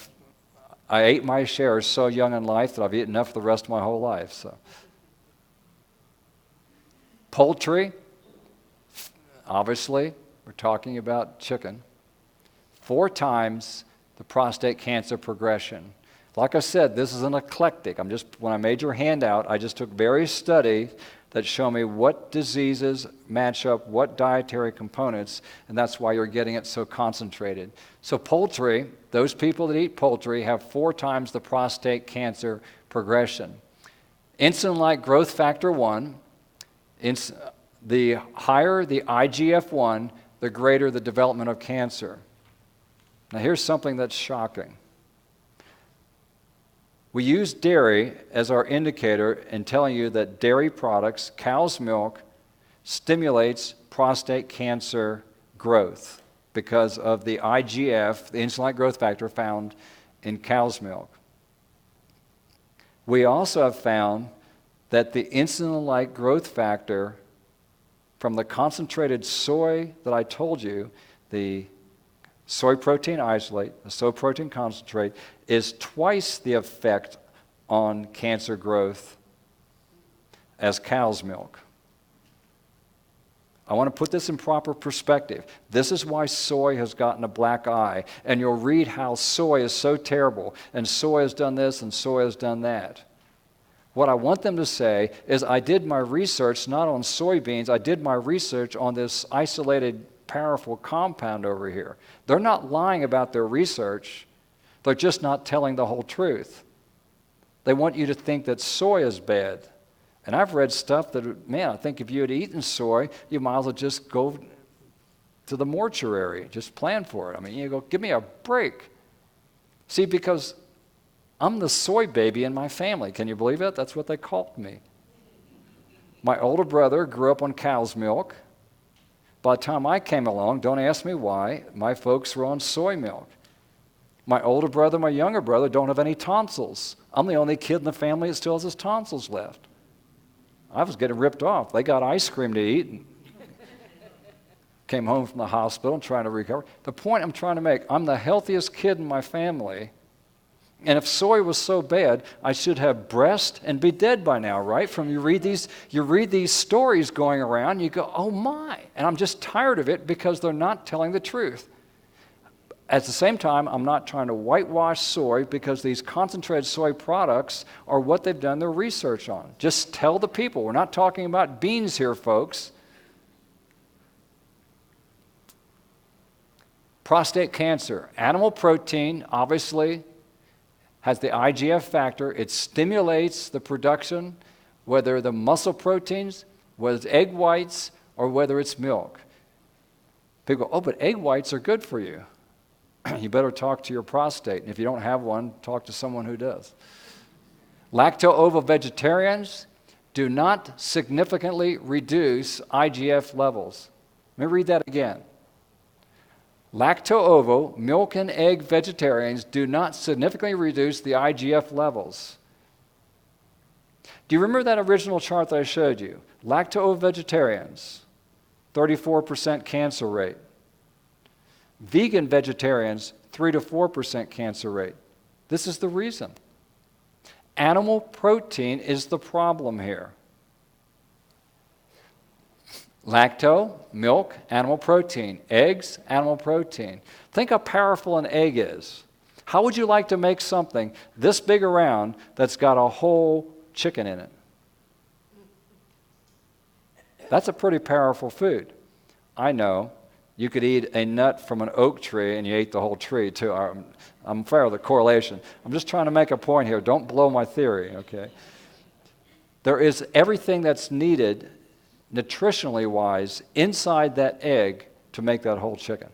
ate my share so young in life that I've eaten enough for the rest of my whole life. So, poultry, obviously, we're talking about chicken, 4 times the prostate cancer progression. Like I said, this is an eclectic. When I made your handout, I just took various studies that show me what diseases match up what dietary components, and that's why you're getting it so concentrated. So poultry, those people that eat poultry have 4 times the prostate cancer progression. Insulin-like growth factor 1, the higher the IGF-1, the greater the development of cancer. Now here's something that's shocking. We use dairy as our indicator in telling you that dairy products, cow's milk, stimulates prostate cancer growth because of the IGF, the insulin-like growth factor found in cow's milk. We also have found that the insulin-like growth factor from the concentrated soy that I told you, the soy protein isolate, the soy protein concentrate, is twice the effect on cancer growth as cow's milk. I want to put this in proper perspective. This is why soy has gotten a black eye, and you'll read how soy is so terrible, and soy has done this, and soy has done that. What I want them to say is I did my research not on soybeans, I did my research on this isolated powerful compound over here. They're not lying about their research. They're just not telling the whole truth. They want you to think that soy is bad. And I've read stuff that, man, I think if you had eaten soy, you might as well just go to the mortuary. Just plan for it. I mean, you go, give me a break. See, because I'm the soy baby in my family. Can you believe it? That's what they called me. My older brother grew up on cow's milk. By the time I came along, don't ask me why, my folks were on soy milk. My older brother, my younger brother don't have any tonsils. I'm the only kid in the family that still has his tonsils left. I was getting ripped off. They got ice cream to eat and came home from the hospital trying to recover. The point I'm trying to make, I'm the healthiest kid in my family. And if soy was so bad, I should have breast and be dead by now, right? You read these stories going around, you go, oh my. And I'm just tired of it because they're not telling the truth. At the same time, I'm not trying to whitewash soy because these concentrated soy products are what they've done their research on. Just tell the people. We're not talking about beans here, folks. Prostate cancer. Animal protein, obviously, has the IGF factor. It stimulates the production, whether the muscle proteins, whether it's egg whites, or whether it's milk. People go, oh, but egg whites are good for you. You better talk to your prostate. And if you don't have one, talk to someone who does. Lacto-ovo vegetarians do not significantly reduce IGF levels. Let me read that again. Lacto-ovo, milk and egg vegetarians do not significantly reduce the IGF levels. Do you remember that original chart that I showed you? Lacto-ovo vegetarians, 34% cancer rate. Vegan vegetarians, 3 to 4% cancer rate. This is the reason. Animal protein is the problem here. Lacto, milk, animal protein. Eggs, animal protein. Think how powerful an egg is. How would you like to make something this big around that's got a whole chicken in it? That's a pretty powerful food. I know. You could eat a nut from an oak tree and you ate the whole tree too. I'm fair with the correlation. I'm just trying to make a point here. Don't blow my theory, okay? There is everything that's needed, nutritionally wise, inside that egg to make that whole chicken.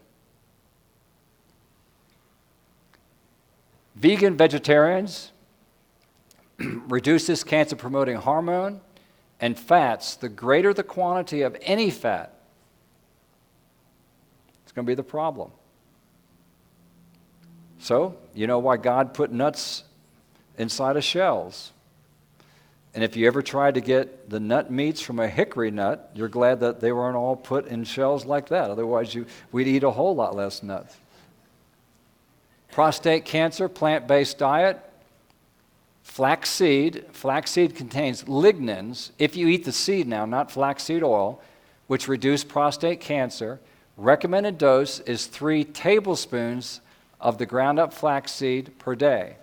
Vegan vegetarians reduce this cancer-promoting hormone, and fats, the greater the quantity of any fat, it's going to be the problem. So, you know why God put nuts inside of shells. And if you ever tried to get the nut meats from a hickory nut, you're glad that they weren't all put in shells like that. Otherwise, we'd eat a whole lot less nuts. Prostate cancer, plant-based diet. Flaxseed. Flaxseed contains lignans, if you eat the seed now, not flaxseed oil, which reduce prostate cancer. Recommended dose is 3 tablespoons of the ground up flaxseed per day.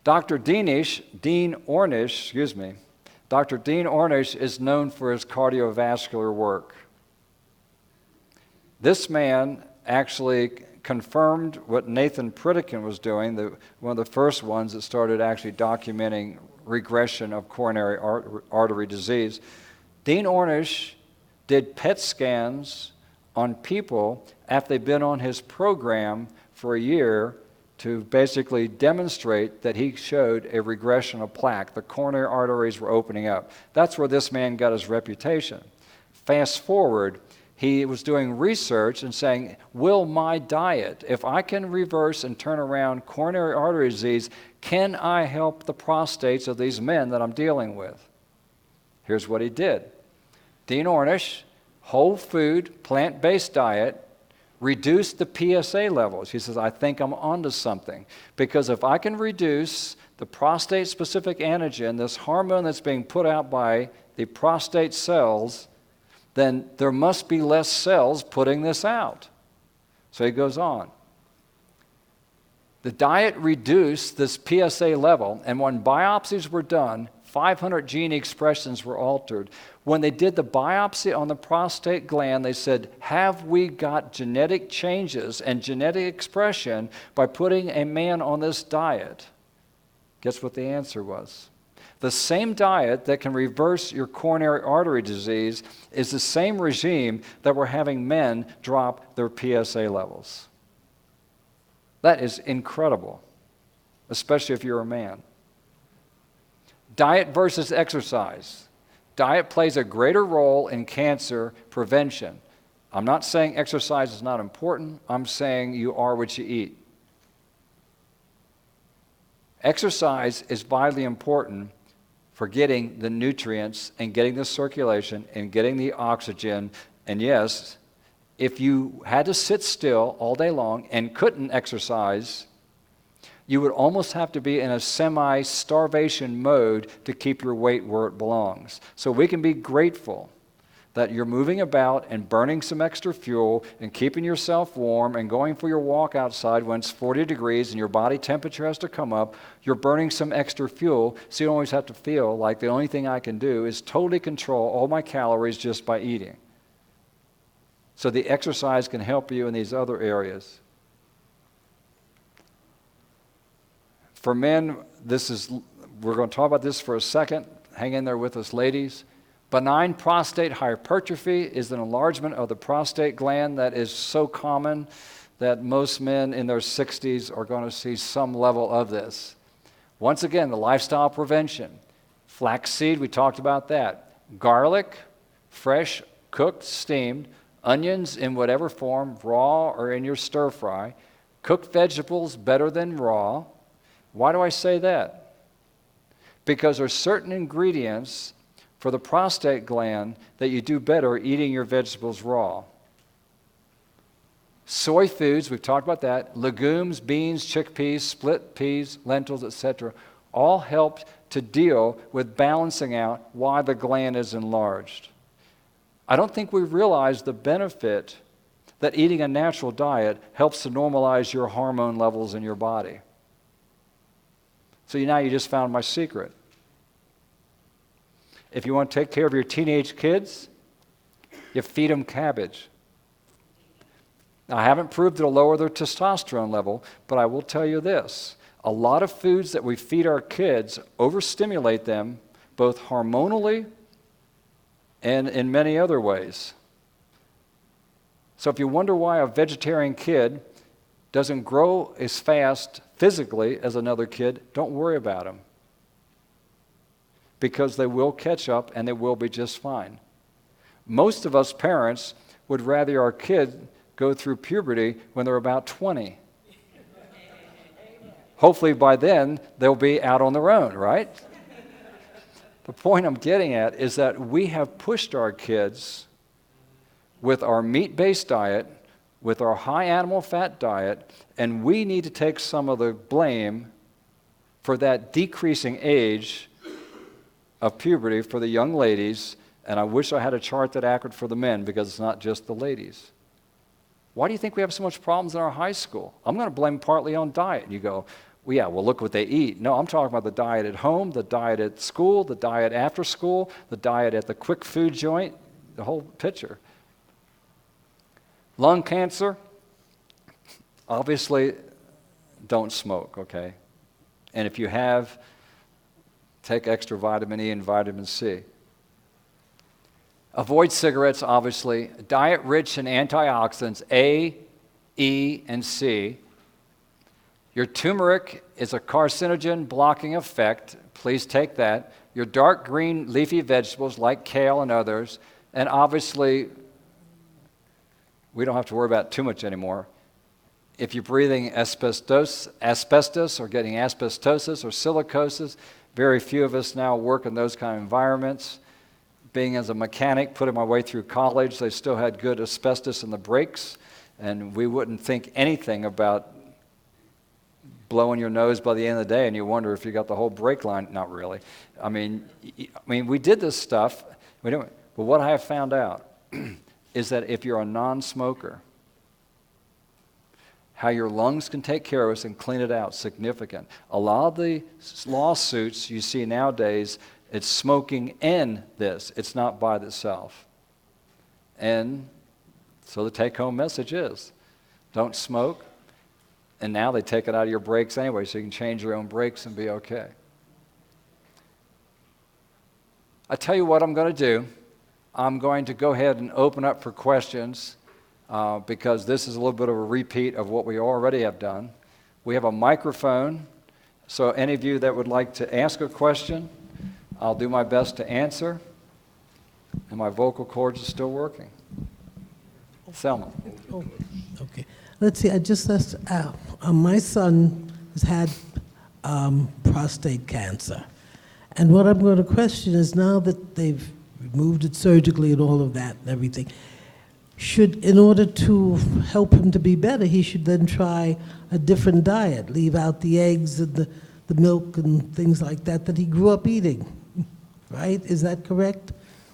Dr. Dean Ornish is known for his cardiovascular work. This man actually confirmed what Nathan Pritikin was doing, one of the first ones that started actually documenting regression of coronary artery disease. Dean Ornish did PET scans on people after they'd been on his program for a year to basically demonstrate that he showed a regression of plaque. The coronary arteries were opening up. That's where this man got his reputation. Fast forward, he was doing research and saying, will my diet, if I can reverse and turn around coronary artery disease, can I help the prostates of these men that I'm dealing with? Here's what he did. Dean Ornish, whole food, plant-based diet, reduced the PSA levels. He says, I think I'm onto something. Because if I can reduce the prostate-specific antigen, this hormone that's being put out by the prostate cells, then there must be less cells putting this out. So he goes on. The diet reduced this PSA level, and when biopsies were done, 500 gene expressions were altered. When they did the biopsy on the prostate gland, they said, have we got genetic changes and genetic expression by putting a man on this diet? Guess what the answer was? The same diet that can reverse your coronary artery disease is the same regime that we're having men drop their PSA levels. That is incredible, especially if you're a man. Diet versus exercise. Diet plays a greater role in cancer prevention. I'm not saying exercise is not important. I'm saying you are what you eat. Exercise is vitally important for getting the nutrients and getting the circulation and getting the oxygen. And yes, if you had to sit still all day long and couldn't exercise, you would almost have to be in a semi-starvation mode to keep your weight where it belongs. So we can be grateful that you're moving about and burning some extra fuel and keeping yourself warm and going for your walk outside when it's 40 degrees and your body temperature has to come up. You're burning some extra fuel, so you don't always have to feel like the only thing I can do is totally control all my calories just by eating. So the exercise can help you in these other areas. For men, we're going to talk about this for a second. Hang in there with us, ladies. Benign prostate hypertrophy is an enlargement of the prostate gland that is so common that most men in their 60s are going to see some level of this. Once again, the lifestyle prevention. Flaxseed, we talked about that. Garlic, fresh, cooked, steamed. Onions in whatever form, raw or in your stir fry. Cooked vegetables better than raw. Why do I say that? Because there are certain ingredients for the prostate gland that you do better eating your vegetables raw. Soy foods, we've talked about that. Legumes, beans, chickpeas, split peas, lentils, etc. all help to deal with balancing out why the gland is enlarged. I don't think we realize the benefit that eating a natural diet helps to normalize your hormone levels in your body. So now you just found my secret. If you want to take care of your teenage kids, you feed them cabbage. Now, I haven't proved it'll lower their testosterone level, but I will tell you this. A lot of foods that we feed our kids overstimulate them, both hormonally and in many other ways. So if you wonder why a vegetarian kid doesn't grow as fast physically as another kid, don't worry about them. Because they will catch up and they will be just fine. Most of us parents would rather our kid go through puberty when they're about 20. Hopefully by then they'll be out on their own, right? The point I'm getting at is that we have pushed our kids with our meat-based diet, with our high animal fat diet, and we need to take some of the blame for that decreasing age of puberty for the young ladies, and I wish I had a chart that accurate for the men because it's not just the ladies. Why do you think we have so much problems in our high school? I'm going to blame partly on diet. And you go, well, yeah, well, look what they eat. No, I'm talking about the diet at home, the diet at school, the diet after school, the diet at the quick food joint, the whole picture. Lung cancer, obviously, don't smoke, okay? And if you have, take extra vitamin E and vitamin C. Avoid cigarettes, obviously. Diet rich in antioxidants, A, E, and C. Your turmeric is a carcinogen blocking effect. Please take that. Your dark green leafy vegetables like kale and others. And obviously, we don't have to worry about it too much anymore. If you're breathing asbestos or getting asbestosis or silicosis, very few of us now work in those kind of environments. Being as a mechanic, putting my way through college, they still had good asbestos in the brakes, and we wouldn't think anything about blowing your nose by the end of the day, and you wonder if you got the whole brake line. Not really. I mean, we did this stuff. But what I have found out is that if you're a non-smoker, how your lungs can take care of us and clean it out, significant. A lot of the lawsuits you see nowadays, it's smoking and this. It's not by itself. And so the take-home message is, don't smoke. And now they take it out of your brakes anyway, so you can change your own brakes and be okay. I tell you what I'm going to do. I'm going to go ahead and open up for questions because this is a little bit of a repeat of what we already have done. We have a microphone, so any of you that would like to ask a question, I'll do my best to answer. And my vocal cords are still working. Selma. Oh, okay. Let's see, I just asked, my son has had prostate cancer. And what I'm going to question is, now that they've removed it surgically and all of that and everything, in order to help him to be better, he should then try a different diet, leave out the eggs and the milk and things like that he grew up eating, right? Is that correct?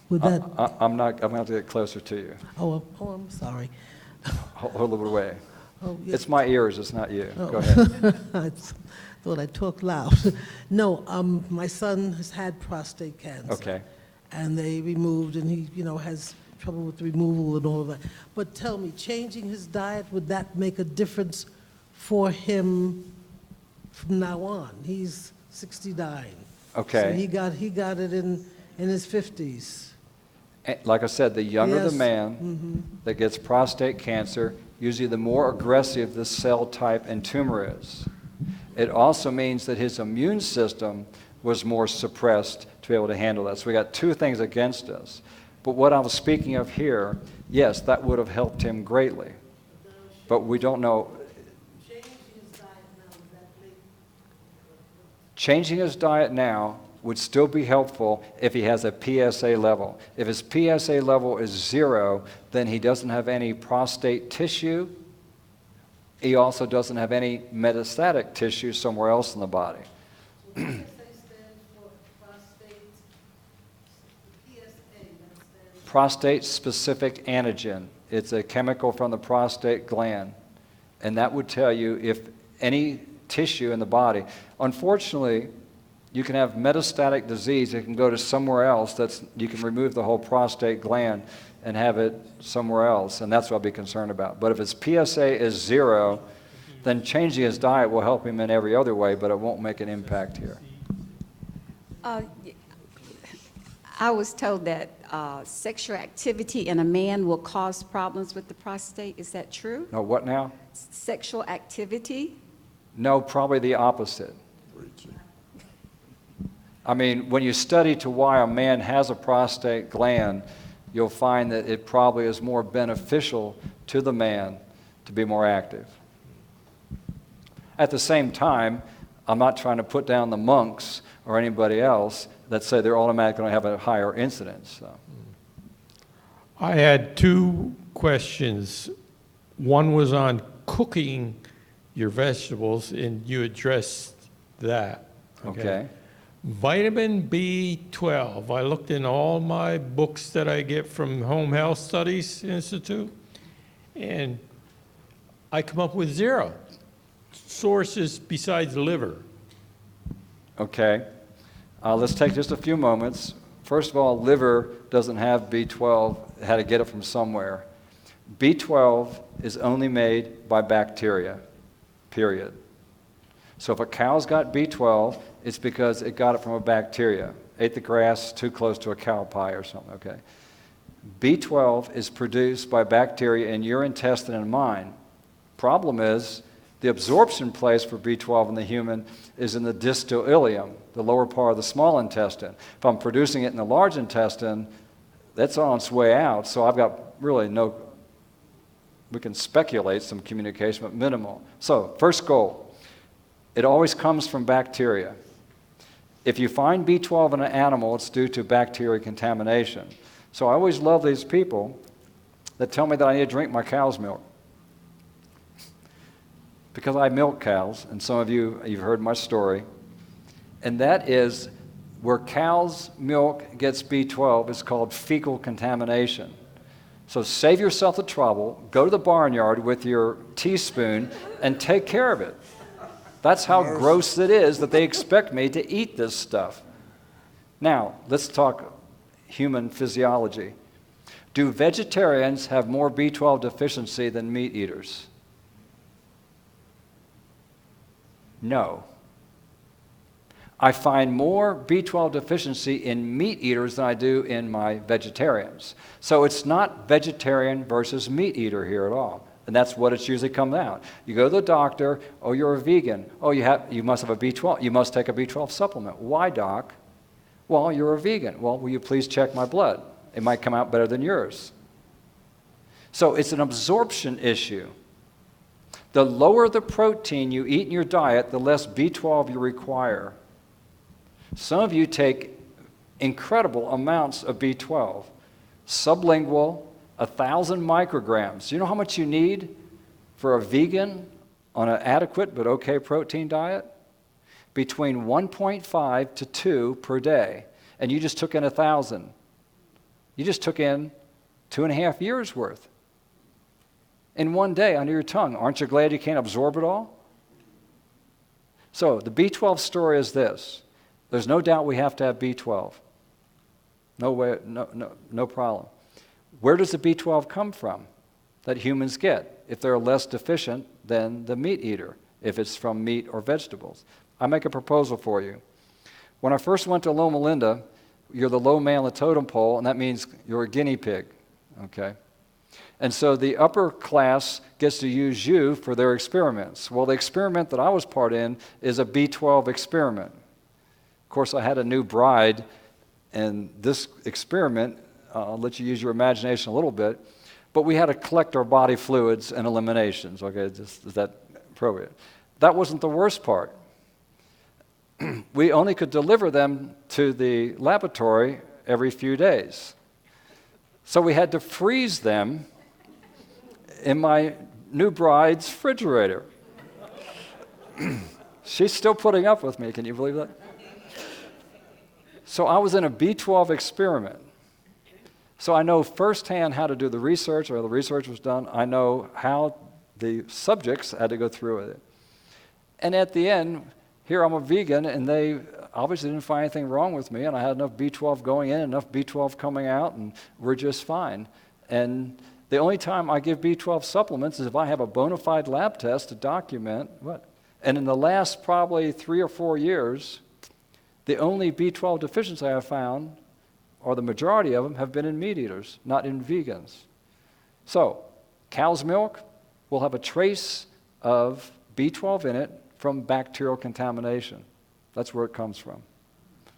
Would that? I'm going to have to get closer to you. Oh, I'm sorry. Hold a little bit away. Oh, yeah. It's my ears, it's not you. Oh. Go ahead. I thought I talked loud. No, my son has had prostate cancer. Okay. And they removed, and he, has trouble with the removal and all of that. But tell me, changing his diet, would that make a difference for him from now on? He's 69. Okay. So he got it in his 50s. Like I said, the younger Yes. the man that gets prostate cancer, usually the more aggressive the cell type and tumor is. It also means that his immune system was more suppressed to be able to handle that. So we got two things against us. But what I was speaking of here, yes, that would have helped him greatly. But we don't know. Changing his diet now would still be helpful if he has a PSA level. If his PSA level is 0, then he doesn't have any prostate tissue He also doesn't have any metastatic tissue somewhere else in the body. PSA stands for prostate, PSA, that stands for Prostate-specific antigen. It's a chemical from the prostate gland, and that would tell you if any tissue in the body. Unfortunately, you can have metastatic disease. It can go to somewhere else. You can remove the whole prostate gland and have it somewhere else, and that's what I'll be concerned about. But if his PSA is 0, then changing his diet will help him in every other way, but it won't make an impact here. I was told that sexual activity in a man will cause problems with the prostate. Is that true? No, what now? Sexual activity? No, probably the opposite. I mean, when you study to why a man has a prostate gland, you'll find that it probably is more beneficial to the man to be more active. At the same time, I'm not trying to put down the monks or anybody else that say they're automatically going to have a higher incidence. So. I had 2 questions. One was on cooking your vegetables, and you addressed that. Okay. Vitamin B12. I looked in all my books that I get from Home Health Studies Institute, and I come up with 0 sources besides liver. Okay. Let's take just a few moments. First of all, liver doesn't have B12. It had to get it from somewhere. B12 is only made by bacteria, period. So if a cow's got B12, it's because it got it from a bacteria. Ate the grass too close to a cow pie or something, okay? B12 is produced by bacteria in your intestine and mine. Problem is, the absorption place for B12 in the human is in the distal ileum, the lower part of the small intestine. If I'm producing it in the large intestine, that's on its way out, so I've got really we can speculate some communication, but minimal. So, first goal, it always comes from bacteria. If you find B12 in an animal, it's due to bacteria contamination. So I always love these people that tell me that I need to drink my cow's milk. Because I milk cows, and some of you've heard my story, and that is where cow's milk gets B12, it's called fecal contamination. So save yourself the trouble, go to the barnyard with your teaspoon, and take care of it. That's how gross it is that they expect me to eat this stuff. Now, let's talk human physiology. Do vegetarians have more B12 deficiency than meat eaters? No. I find more B12 deficiency in meat eaters than I do in my vegetarians. So it's not vegetarian versus meat eater here at all. And that's what it's usually come out. You go to the doctor, oh, you're a vegan. Oh, you must have a B12. You must take a B12 supplement. Why, doc? Well, you're a vegan. Well, will you please check my blood? It might come out better than yours. So it's an absorption issue. The lower the protein you eat in your diet, the less B12 you require. Some of you take incredible amounts of B12. Sublingual, 1,000 micrograms. Do you know how much you need for a vegan on an adequate but okay protein diet? Between 1.5 to 2 per day. And you just took in 1,000. You just took in 2.5 years worth. In one day under your tongue. Aren't you glad you can't absorb it all? So the B12 story is this. There's no doubt we have to have B12. No way, no problem. Where does the B12 come from that humans get if they're less deficient than the meat eater, if it's from meat or vegetables? I make a proposal for you. When I first went to Loma Linda, you're the low man on the totem pole, and that means you're a guinea pig, okay? And so the upper class gets to use you for their experiments. Well, the experiment that I was part in is a B12 experiment. Of course, I had a new bride, and this experiment, I'll let you use your imagination a little bit, but we had to collect our body fluids and eliminations, okay? Is that appropriate? That wasn't the worst part. We only could deliver them to the laboratory every few days. So we had to freeze them in my new bride's refrigerator. She's still putting up with me. Can you believe that? So I was in a B12 experiment. So I know firsthand how to do the research, or the research was done. I know how the subjects had to go through with it. And at the end, here I'm a vegan, and they obviously didn't find anything wrong with me, and I had enough B12 going in, enough B12 coming out, and we're just fine. And the only time I give B12 supplements is if I have a bona fide lab test to document what. And in the last probably 3 or 4 years, the only B12 deficiency I have found, or the majority of them, have been in meat eaters, not in vegans. So, cow's milk will have a trace of B12 in it from bacterial contamination. That's where it comes from.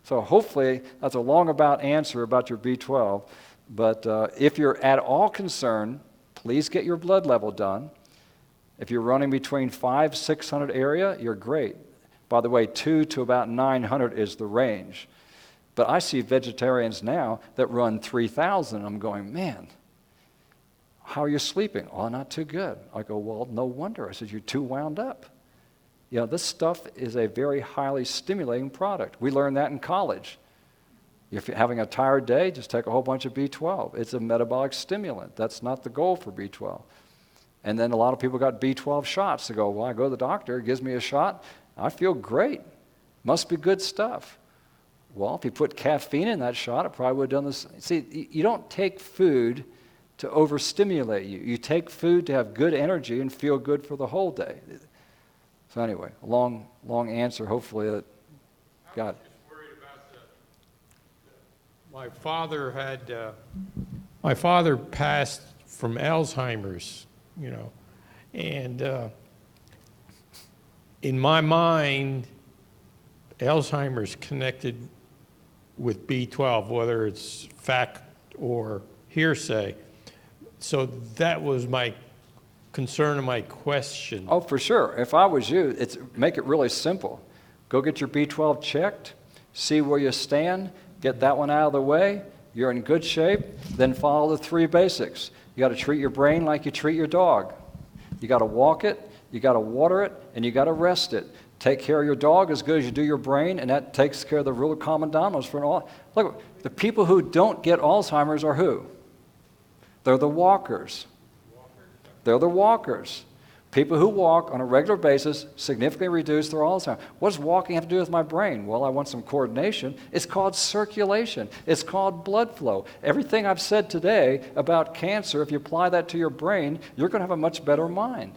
So hopefully, that's a long about answer about your B12, but if you're at all concerned, please get your blood level done. If you're running between 500-600 area, you're great. By the way, 2 to about 900 is the range. But I see vegetarians now that run 3,000. I'm going, man, how are you sleeping? Oh, not too good. I go, well, no wonder. I said, you're too wound up. You know, this stuff is a very highly stimulating product. We learned that in college. If you're having a tired day, just take a whole bunch of B12. It's a metabolic stimulant. That's not the goal for B12. And then a lot of people got B12 shots. They go, well, I go to the doctor, it gives me a shot. I feel great. Must be good stuff. Well, if you put caffeine in that shot, it probably would have done this. See, you don't take food to overstimulate you. You take food to have good energy and feel good for the whole day. So anyway, a long answer. Hopefully that got it. My father passed from Alzheimer's, and in my mind, Alzheimer's connected with B12, whether it's fact or hearsay. So that was my concern and my question. Oh, for sure. If I was you, make it really simple. Go get your B12 checked, see where you stand, get that one out of the way, you're in good shape, then follow the 3 basics. You got to treat your brain like you treat your dog. You got to walk it, you got to water it, and you got to rest it. Take care of your dog as good as you do your brain, and that takes care of the rule of common dominoes for all. Look, the people who don't get Alzheimer's are who? They're the walkers. They're the walkers. People who walk on a regular basis significantly reduce their Alzheimer's. What does walking have to do with my brain? Well, I want some coordination. It's called circulation. It's called blood flow. Everything I've said today about cancer, if you apply that to your brain, you're going to have a much better mind.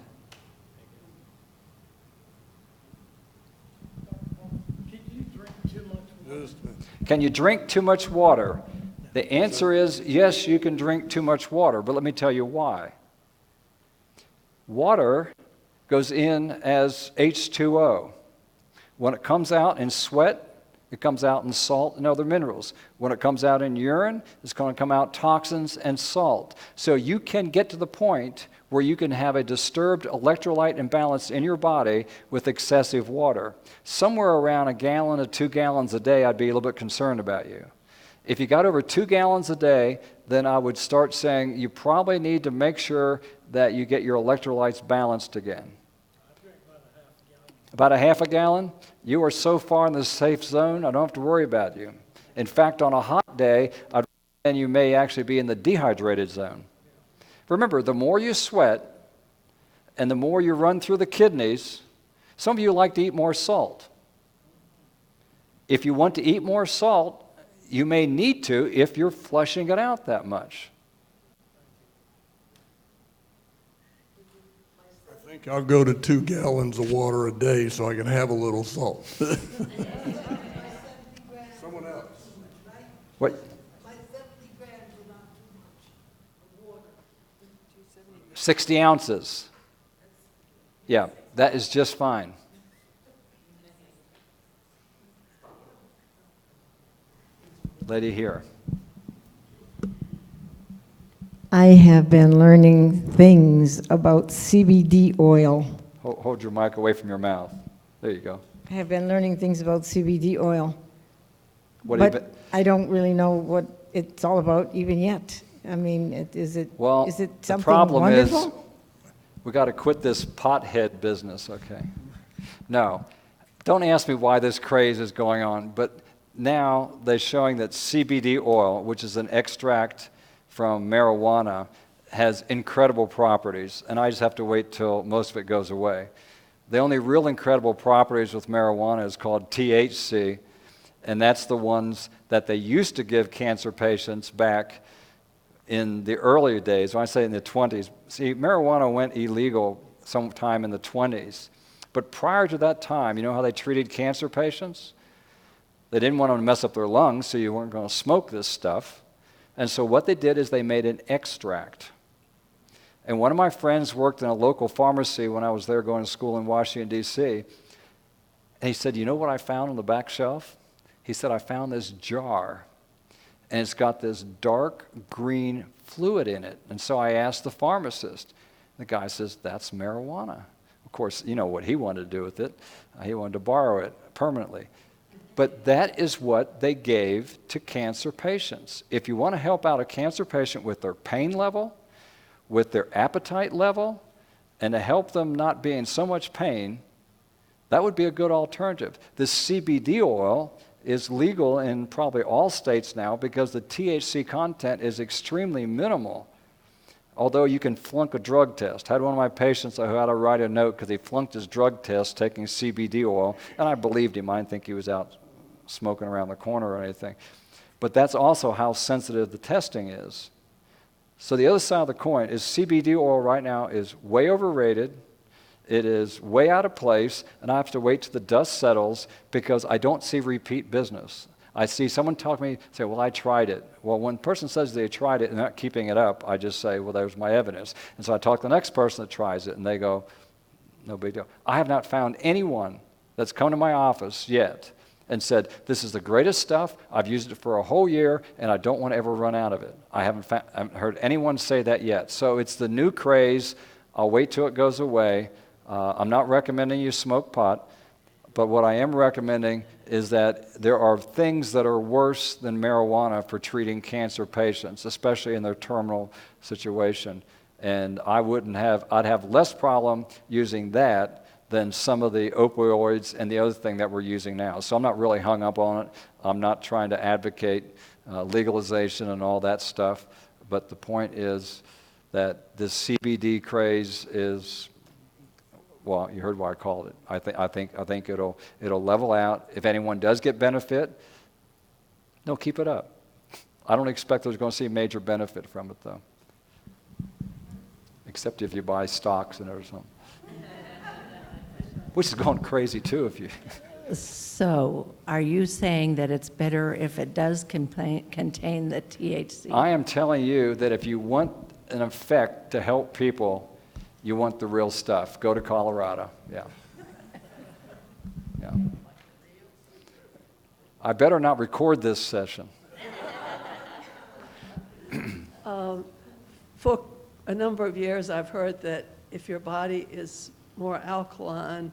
Can you drink too much water? The answer is yes, you can drink too much water, but let me tell you why. Water goes in as H2O. When it comes out in sweat, it comes out in salt and other minerals. When it comes out in urine, it's going to come out toxins and salt. So you can get to the point where you can have a disturbed electrolyte imbalance in your body with excessive water. Somewhere around 1 gallon to 2 gallons a day, I'd be a little bit concerned about you. If you got over 2 gallons a day, then I would start saying you probably need to make sure that you get your electrolytes balanced again. About a half a gallon? You are so far in the safe zone, I don't have to worry about you. In fact, on a hot day, I'd recommend you may actually be in the dehydrated zone. Remember, the more you sweat and the more you run through the kidneys, some of you like to eat more salt. If you want to eat more salt, you may need to if you're flushing it out that much. I think I'll go to 2 gallons of water a day so I can have a little salt. Someone else. What? My 70 grams are not too much of water. 60 ounces. Yeah, that is just fine. Lady here. I have been learning things about CBD oil. Hold your mic away from your mouth. There you go. I have been learning things about CBD oil. What have you But I don't really know what it's all about even yet. I mean, is it Well, something the problem wonderful? is We got to quit this pothead business, okay? No, don't ask me why this craze is going on, but now they're showing that CBD oil, which is an extract from marijuana, has incredible properties, and I just have to wait till most of it goes away. The only real incredible properties with marijuana is called THC, and that's the ones that they used to give cancer patients back in the earlier days. When I say in the 20s, see, marijuana went illegal sometime in the 20s. But prior to that time, you know how they treated cancer patients? They didn't want them to mess up their lungs, so you weren't going to smoke this stuff. And so what they did is they made an extract. And one of my friends worked in a local pharmacy when I was there going to school in Washington, D.C. And he said, you know what I found on the back shelf? He said, I found this jar, and it's got this dark green fluid in it. And so I asked the pharmacist. The guy says, that's marijuana. Of course, you know what he wanted to do with it. He wanted to borrow it permanently. But that is what they gave to cancer patients. If you want to help out a cancer patient with their pain level, with their appetite level, and to help them not be in so much pain, that would be a good alternative. This CBD oil is legal in probably all states now because the THC content is extremely minimal, although you can flunk a drug test. I had one of my patients who had to write a note because he flunked his drug test taking CBD oil, and I believed him. I didn't think he was out smoking around the corner or anything. But that's also how sensitive the testing is. So the other side of the coin is CBD oil right now is way overrated. It is way out of place, and I have to wait till the dust settles because I don't see repeat business. I see someone talk to me, say, well, I tried it. Well, when a person says they tried it and they're not keeping it up, I just say, well, there's my evidence. And so I talk to the next person that tries it, and they go, no big deal. I have not found anyone that's come to my office yet and said, this is the greatest stuff, I've used it for a whole year, and I don't want to ever run out of it. I haven't heard anyone say that yet. So it's the new craze. I'll wait till it goes away. I'm not recommending you smoke pot, but what I am recommending is that there are things that are worse than marijuana for treating cancer patients, especially in their terminal situation. And I'd have less problem using that than some of the opioids and the other thing that we're using now. So I'm not really hung up on it. I'm not trying to advocate legalization and all that stuff. But the point is that this CBD craze is, well, you heard why I called it. I think it'll level out. If anyone does get benefit, no, keep it up. I don't expect there's going to see major benefit from it, though, except if you buy stocks in it or something. Which is going crazy, too, if you... So, are you saying that it's better if it does contain the THC? I am telling you that if you want an effect to help people, you want the real stuff. Go to Colorado. Yeah. Yeah. I better not record this session. For a number of years, I've heard that if your body is more alkaline,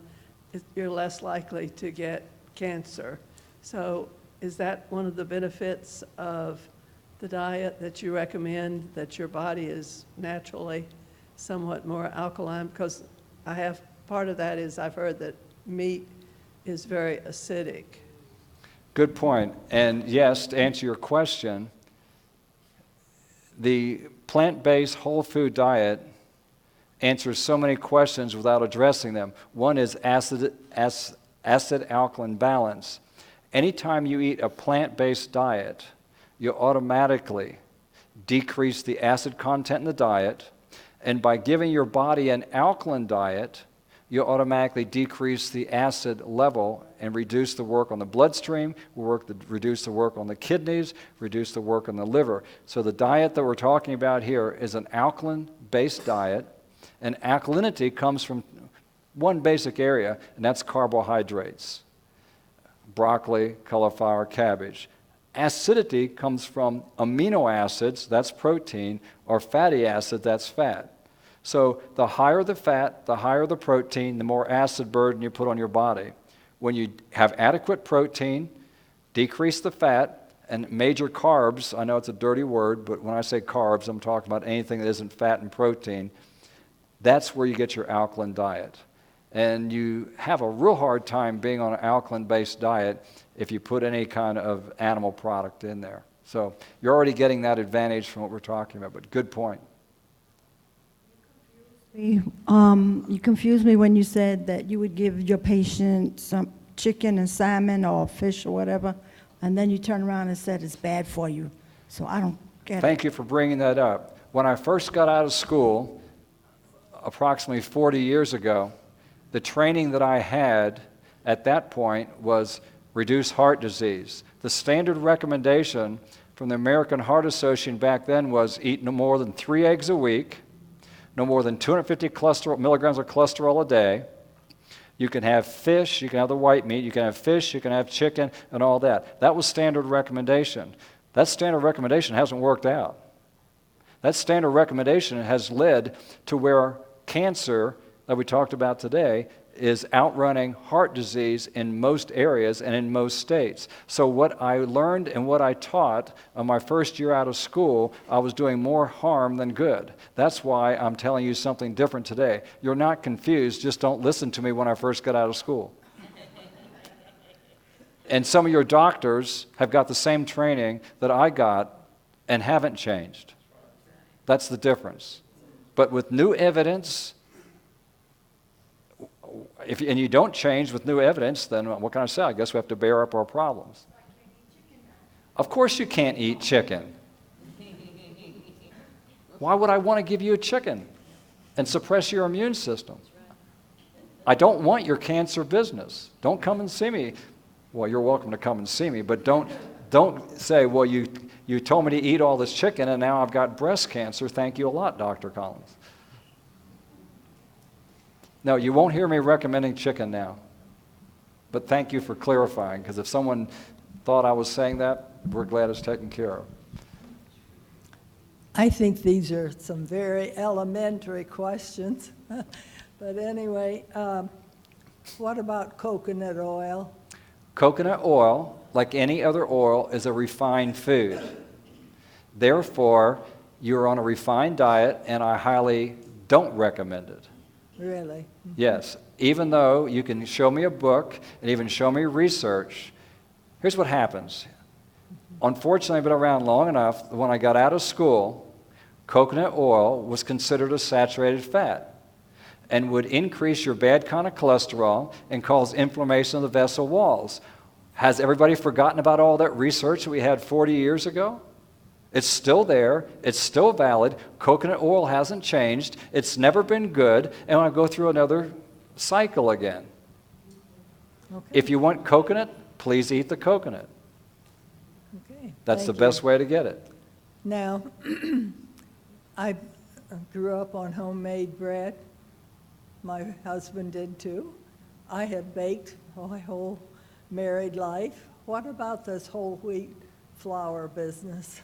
you're less likely to get cancer. So is that one of the benefits of the diet that you recommend, that your body is naturally somewhat more alkaline? Because part of that is I've heard that meat is very acidic. Good point. And yes, to answer your question, the plant-based whole food diet answers so many questions without addressing them. One is acid-alkaline balance. Anytime you eat a plant-based diet, you automatically decrease the acid content in the diet, and by giving your body an alkaline diet, you automatically decrease the acid level and reduce the work on the bloodstream, reduce the work on the kidneys, reduce the work on the liver. So the diet that we're talking about here is an alkaline-based diet, and alkalinity comes from one basic area, and that's carbohydrates. Broccoli, cauliflower, cabbage. Acidity comes from amino acids, that's protein, or fatty acid, that's fat. So the higher the fat, the higher the protein, the more acid burden you put on your body. When you have adequate protein, decrease the fat, and major carbs, I know it's a dirty word, but when I say carbs, I'm talking about anything that isn't fat and protein, That's where you get your alkaline diet. And you have a real hard time being on an alkaline-based diet if you put any kind of animal product in there. So you're already getting that advantage from what we're talking about, but good point. You confused me when you said that you would give your patient some chicken and salmon or fish or whatever, and then you turn around and said it's bad for you. So I don't get it. Thank you for bringing that up. When I first got out of school, approximately 40 years ago, the training that I had at that point was reduce heart disease. The standard recommendation from the American Heart Association back then was eat no more than 3 eggs a week, no more than 250 milligrams of cholesterol a day. You can have fish, you can have the white meat, you can have fish, you can have chicken, and all that. That was standard recommendation. That standard recommendation hasn't worked out. That standard recommendation has led to where cancer that we talked about today is outrunning heart disease in most areas and in most states. So what I learned and what I taught on my first year out of school, I was doing more harm than good. That's why I'm telling you something different today. You're not confused, just don't listen to me when I first got out of school. And some of your doctors have got the same training that I got and haven't changed. That's the difference. But with new evidence, and you don't change with new evidence, then what can I say? I guess we have to bear up our problems. Of course you can't eat chicken. Why would I want to give you a chicken and suppress your immune system? I don't want your cancer business. Don't come and see me. Well, you're welcome to come and see me, but don't say, well, you told me to eat all this chicken and now I've got breast cancer. Thank you a lot, Dr. Collins. No, you won't hear me recommending chicken now. But thank you for clarifying, because if someone thought I was saying that, we're glad it's taken care of. I think these are some very elementary questions. But anyway, what about coconut oil? Coconut oil, like any other oil, is a refined food. Therefore, you're on a refined diet, and I highly don't recommend it. Really? Yes, even though you can show me a book and even show me research, here's what happens. Unfortunately, I've been around long enough, when I got out of school, coconut oil was considered a saturated fat and would increase your bad kind of cholesterol and cause inflammation of the vessel walls. Has everybody forgotten about all that research that we had 40 years ago? It's still there. It's still valid. Coconut oil hasn't changed. It's never been good. And I'll go through another cycle again. Okay. If you want coconut, please eat the coconut. Okay. That's the Thank you. best way to get it. Now, I grew up on homemade bread. My husband did too. I have baked my whole married life. What about this whole wheat flour business?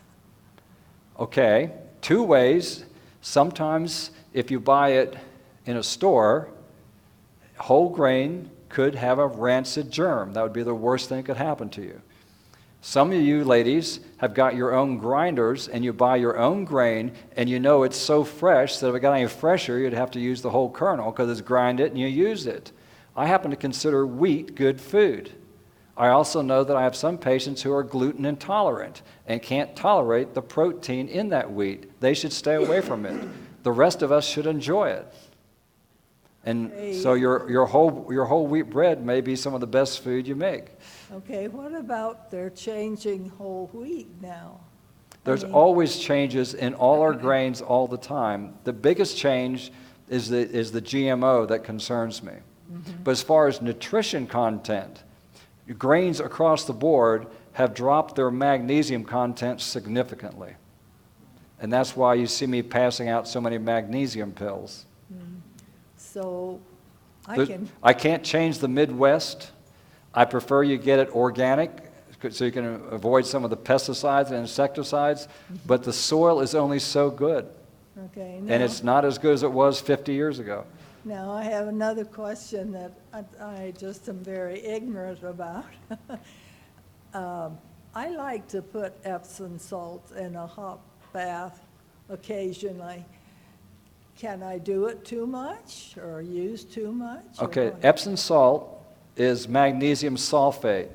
Okay, 2 ways. Sometimes if you buy it in a store, whole grain could have a rancid germ. That would be the worst thing that could happen to you. Some of you ladies have got your own grinders and you buy your own grain and you know it's so fresh that if it got any fresher, you'd have to use the whole kernel because it's grind it and you use it. I happen to consider wheat good food. I also know that I have some patients who are gluten intolerant and can't tolerate the protein in that wheat. They should stay away from it. The rest of us should enjoy it. And so your whole wheat bread may be some of the best food you make. Okay, what about they're changing whole wheat now? There's always changes in all our grains all the time. The biggest change is the GMO that concerns me. But as far as nutrition content, grains across the board have dropped their magnesium content significantly. And that's why you see me passing out so many magnesium pills. So I can't change the Midwest. I prefer you get it organic so you can avoid some of the pesticides and insecticides, but the soil is only so good. Okay, And it's not as good as it was 50 years ago. now I have another question that I just am very ignorant about. I like to put Epsom salt in a hot bath occasionally. can I do it too much or use too much? or Okay, what? Epsom salt is magnesium sulfate.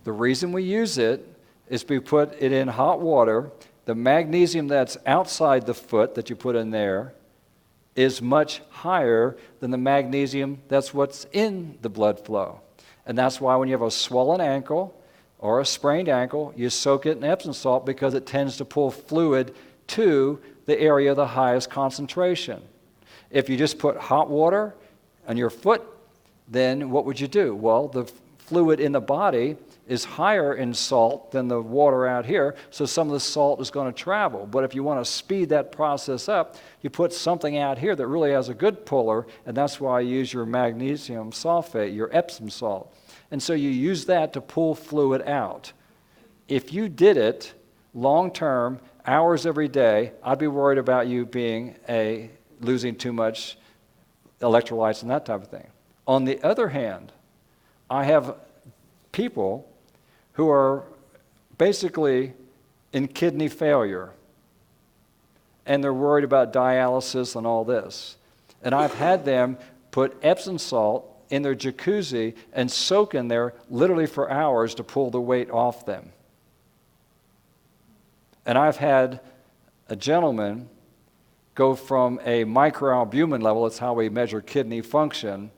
The reason we use it is we put it in hot water. The magnesium that's outside the foot that you put in there is much higher than the magnesium that's what's in the blood flow. And that's why when you have a swollen ankle or a sprained ankle, you soak it in Epsom salt because it tends to pull fluid to the area of the highest concentration. If you just put hot water on your foot, then what would you do? Well, the fluid in the body is higher in salt than the water out here, so some of the salt is going to travel. But if you want to speed that process up, you put something out here that really has a good puller, and that's why you use your magnesium sulfate, your Epsom salt. And so you use that to pull fluid out. If you did it long term, hours every day, I'd be worried about you losing too much electrolytes and that type of thing. On the other hand, I have people who are basically in kidney failure, and they're worried about dialysis and all this. And I've had them put Epsom salt in their jacuzzi and soak in there literally for hours to pull the weight off them. And I've had a gentleman go from a microalbumin level, that's how we measure kidney function,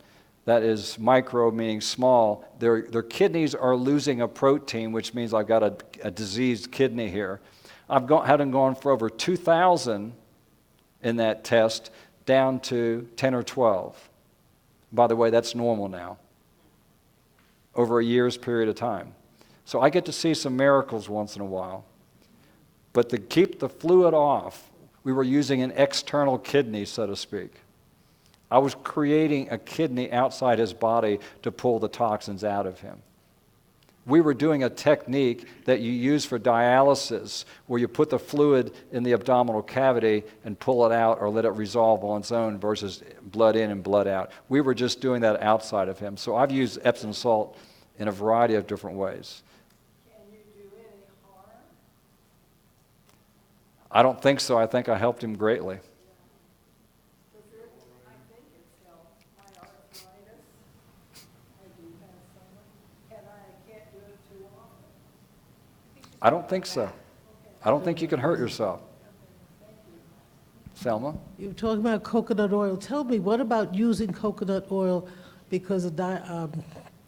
that is micro meaning small. Their kidneys are losing a protein, which means I've got a diseased kidney here. I've had them going for over 2,000 in that test, down to 10 or 12. By the way, that's normal now, over a year's period of time. So I get to see some miracles once in a while. But to keep the fluid off, we were using an external kidney, so to speak. I was creating a kidney outside his body to pull the toxins out of him. We were doing a technique that you use for dialysis, where you put the fluid in the abdominal cavity and pull it out or let it resolve on its own versus blood in and blood out. We were just doing that outside of him. So I've used Epsom salt in a variety of different ways. Can you do any harm? I don't think so. I think I helped him greatly. I think it's helped my arthritis. I do have some, and I can't do it too often. I don't think so. I don't think you can hurt yourself. Selma? You were talking about coconut oil. Tell me, what about using coconut oil? Because a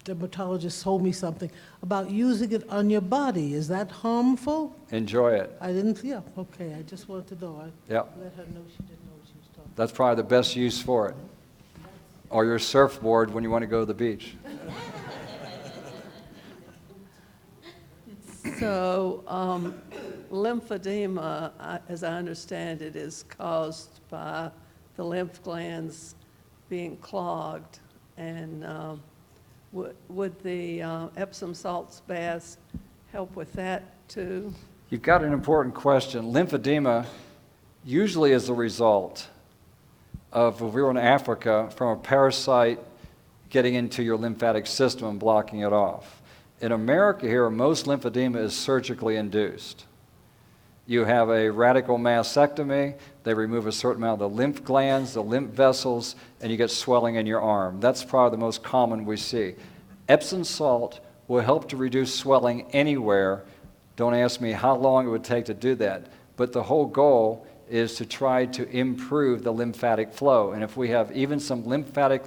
dermatologist told me something about using it on your body. Is that harmful? Enjoy it. I didn't, yeah, okay, I just wanted to know. Yep. Let her know she didn't know what she was talking about. That's probably the best use for it. Or your surfboard when you want to go to the beach. So lymphedema, as I understand it, is caused by the lymph glands being clogged. And would the Epsom salts baths help with that too? You've got an important question. Lymphedema usually is the result of, if we were in Africa, from a parasite getting into your lymphatic system and blocking it off. In America here, most lymphedema is surgically induced. You have a radical mastectomy, they remove a certain amount of the lymph glands, the lymph vessels, and you get swelling in your arm. That's probably the most common we see. Epsom salt will help to reduce swelling anywhere. Don't ask me how long it would take to do that, but the whole goal is to try to improve the lymphatic flow. And if we have even some lymphatic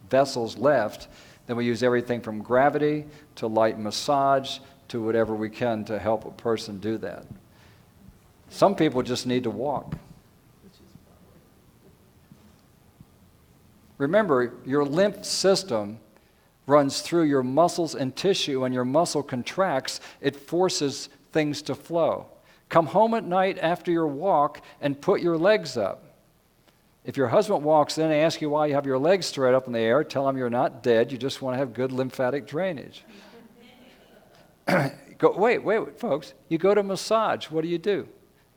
vessels left, then we use everything from gravity to light massage to whatever we can to help a person do that. Some people just need to walk. Remember, your lymph system runs through your muscles and tissue, and your muscle contracts, it forces things to flow. Come home at night after your walk and put your legs up. If your husband walks in and asks you why you have your legs straight up in the air, tell him you're not dead, you just want to have good lymphatic drainage. Wait, folks. You go to massage, what do?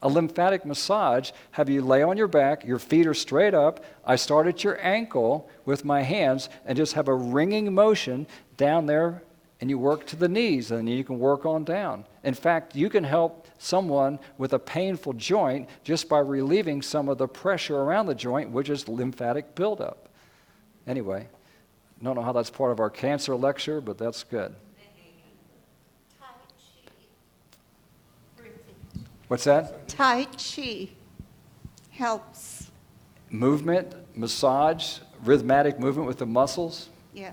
A lymphatic massage, have you lay on your back, your feet are straight up, I start at your ankle with my hands and just have a ringing motion down there and you work to the knees, and then you can work on down. In fact, you can help someone with a painful joint just by relieving some of the pressure around the joint, which is lymphatic buildup. Anyway, I don't know how that's part of our cancer lecture, but that's good. What's that? Tai Chi helps. Movement, massage, rhythmic movement with the muscles. Yes.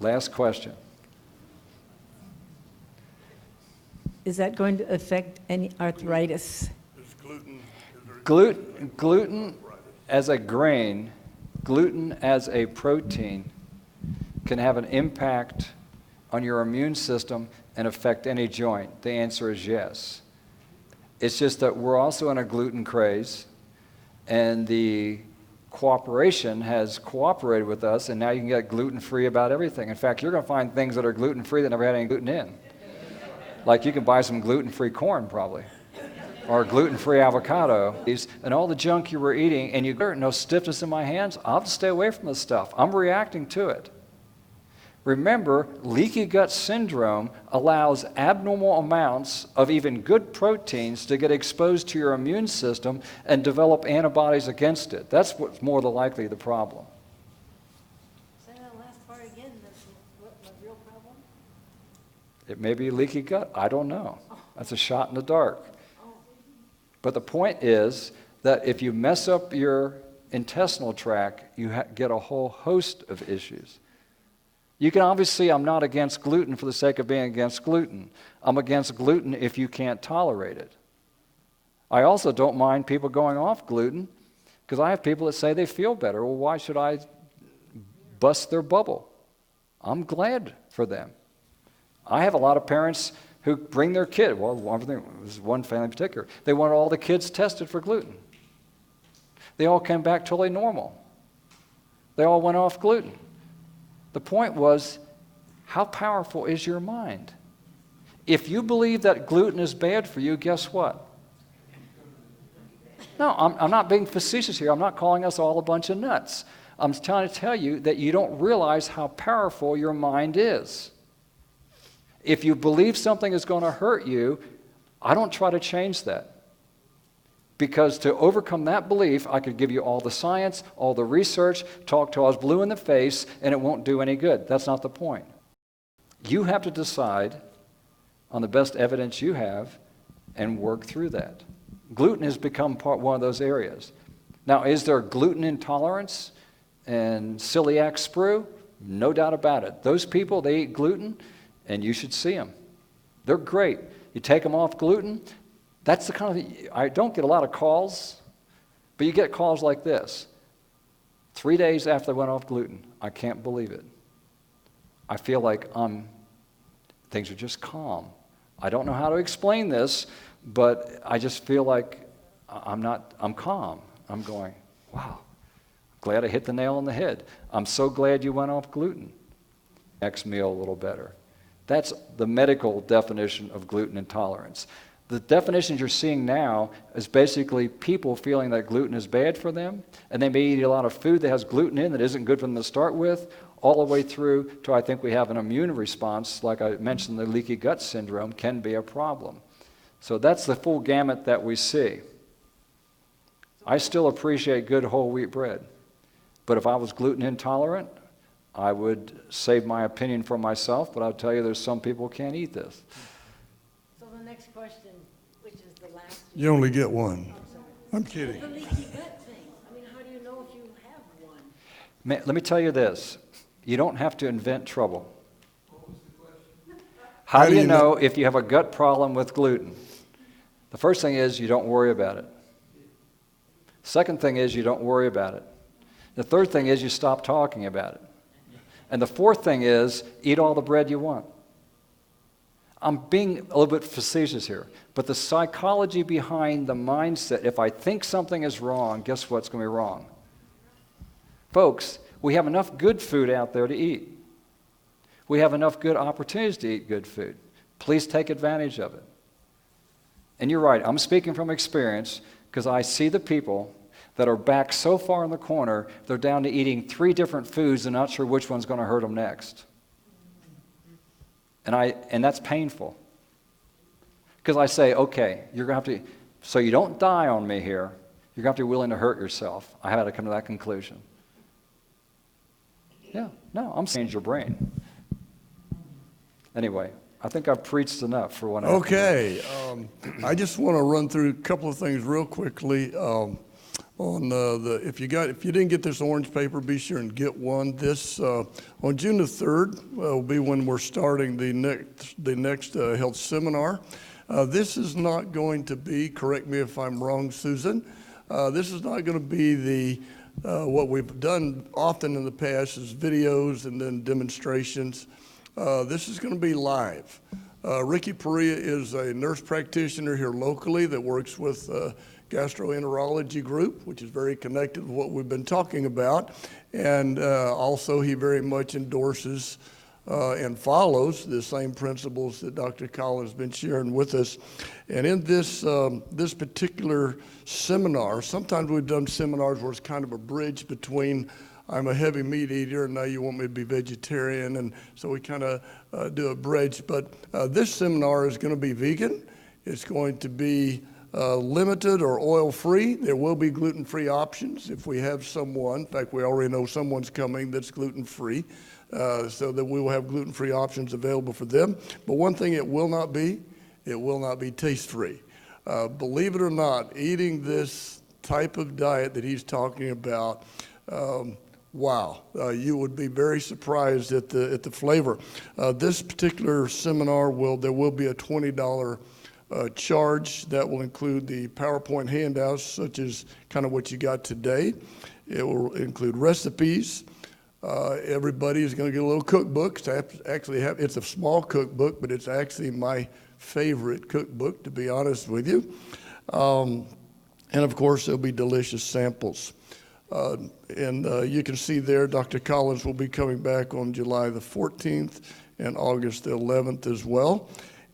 Last question. Is that going to affect any arthritis? Is gluten, Gluten as a grain, gluten as a protein can have an impact on your immune system and affect any joint. The answer is yes. It's just that we're also in a gluten craze, and the cooperation has cooperated with us, and now you can get gluten-free about everything. In fact, you're going to find things that are gluten-free that never had any gluten in. Like you can buy some gluten-free corn probably, or gluten-free avocado, and all the junk you were eating, and you got no stiffness in my hands. I'll have to stay away from this stuff. I'm reacting to it. Remember, leaky gut syndrome allows abnormal amounts of even good proteins to get exposed to your immune system and develop antibodies against it. That's what's more than likely the problem. Say that last part again, what real problem? It may be leaky gut. I don't know. That's a shot in the dark. But the point is that if you mess up your intestinal tract, you get a whole host of issues. You can obviously, I'm not against gluten for the sake of being against gluten. I'm against gluten if you can't tolerate it. I also don't mind people going off gluten, because I have people that say they feel better. Well, why should I bust their bubble? I'm glad for them. I have a lot of parents who bring their kid. Well, one family in particular. They wanted all the kids tested for gluten. They all came back totally normal. They all went off gluten. The point was, how powerful is your mind? If you believe that gluten is bad for you, guess what? No, I'm not being facetious here. I'm not calling us all a bunch of nuts. I'm trying to tell you that you don't realize how powerful your mind is. If you believe something is going to hurt you, I don't try to change that. Because to overcome that belief, I could give you all the science, all the research, talk till I was blue in the face, and it won't do any good. That's not the point. You have to decide on the best evidence you have and work through that. Gluten has become one of those areas. Now, is there gluten intolerance and celiac sprue? No doubt about it. Those people, they eat gluten, and you should see them. They're great. You take them off gluten. That's the kind of, I don't get a lot of calls, but you get calls like this. 3 days after I went off gluten, I can't believe it. I feel like things are just calm. I don't know how to explain this, but I just feel like I'm calm. I'm going, wow, glad I hit the nail on the head. I'm so glad you went off gluten. Next meal a little better. That's the medical definition of gluten intolerance. The definitions you're seeing now is basically people feeling that gluten is bad for them, and they may eat a lot of food that has gluten in that isn't good for them to start with, all the way through to I think we have an immune response, like I mentioned, the leaky gut syndrome can be a problem. So that's the full gamut that we see. I still appreciate good whole wheat bread, but if I was gluten intolerant, I would save my opinion for myself, but I'll tell you there's some people who can't eat this. So the next question, which is the last. You only get one. I'm kidding. The leaky gut thing. I mean, how do you know if you have one? Let me tell you this. You don't have to invent trouble. How do you know if you have a gut problem with gluten? The first thing is you don't worry about it. Second thing is you don't worry about it. The third thing is you stop talking about it. And the fourth thing is eat all the bread you want. I'm being a little bit facetious here, but the psychology behind the mindset, if I think something is wrong, guess what's going to be wrong? Folks, we have enough good food out there to eat. We have enough good opportunities to eat good food. Please take advantage of it. And you're right, I'm speaking from experience because I see the people that are back so far in the corner, they're down to eating 3 different foods and not sure which one's going to hurt them next. And that's painful. Because I say, okay, you're going to have to, so you don't die on me here, you're going to have to be willing to hurt yourself. I had to come to that conclusion. Yeah, no, I'm saying your brain. Anyway, I think I've preached enough for one hour. Okay, I just want to run through a couple of things real quickly. If you didn't get this orange paper, be sure and get one. This on June the 3rd will be when we're starting the next health seminar. This is not going to be, correct me if I'm wrong, Susan. This is not going to be what we've done often in the past is videos and then demonstrations. This is going to be live. Ricky Perea is a nurse practitioner here locally that works with gastroenterology group, which is very connected with what we've been talking about. And also he very much endorses and follows the same principles that Dr. Collins has been sharing with us. And in this particular seminar, sometimes we've done seminars where it's kind of a bridge between I'm a heavy meat eater and now you want me to be vegetarian, and so we kind of do a bridge. But this seminar is going to be vegan. It's going to be limited or oil-free. There will be gluten-free options if we have someone. In fact, we already know someone's coming that's gluten-free, so that we will have gluten-free options available for them. But one thing it will not be taste-free. Believe it or not, eating this type of diet that he's talking about, wow, you would be very surprised at the flavor. This particular seminar there will be a $20 charge that will include the PowerPoint handouts, such as kind of what you got today. It will include recipes. Everybody is going to get a little cookbook. It's a small cookbook, but it's actually my favorite cookbook, to be honest with you. And of course, there'll be delicious samples. And you can see there, Dr. Collins will be coming back on July the 14th and August the 11th as well.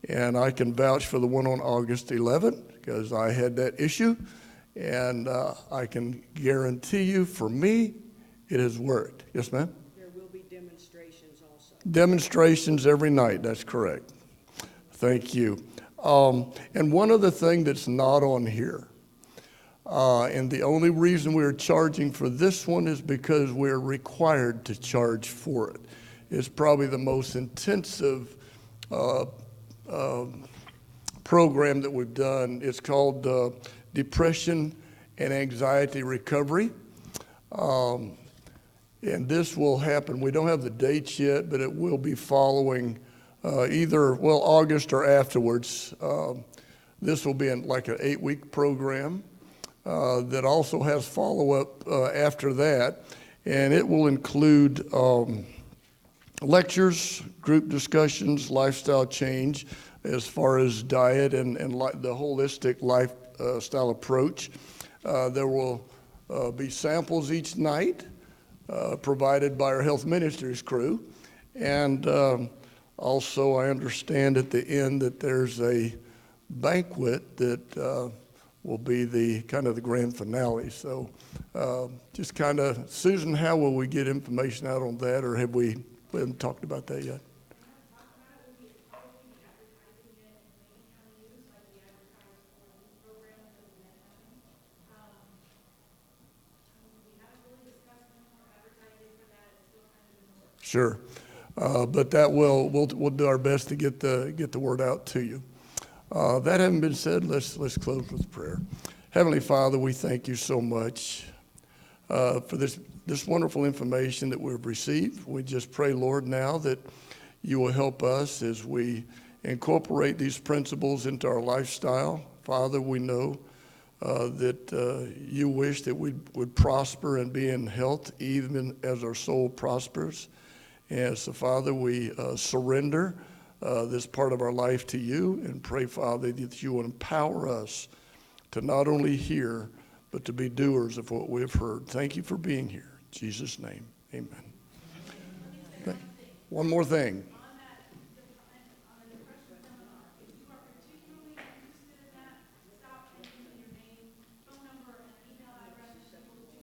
And I can vouch for the one on August 11th because I had that issue. And I can guarantee you, for me, it has worked. Yes, ma'am? There will be demonstrations also. Demonstrations every night, that's correct. Thank you. And one other thing that's not on here, and the only reason we're charging for this one is because we're required to charge for it. It's probably the most intensive program that we've done. It's called Depression and Anxiety Recovery. And this will happen. We don't have the dates yet, but it will be following August or afterwards. This will be like an 8-week program that also has follow-up after that. And it will include lectures, group discussions, lifestyle change as far as diet and the holistic lifestyle approach. There will be samples each night provided by our health ministries crew. And also I understand at the end that there's a banquet that will be the kind of the grand finale. So just kind of, Susan, how will we get information out on that, or we haven't talked about that yet? Sure, but that we'll do our best to get the word out to you. That having been said, let's close with prayer. Heavenly Father, we thank you so much for this wonderful information that we've received. We just pray, Lord, now that you will help us as we incorporate these principles into our lifestyle. Father, we know that you wish that we would prosper and be in health even as our soul prospers. And so, Father, we surrender this part of our life to you and pray, Father, that you will empower us to not only hear, but to be doers of what we have heard. Thank you for being here. In Jesus' name, amen. One more thing.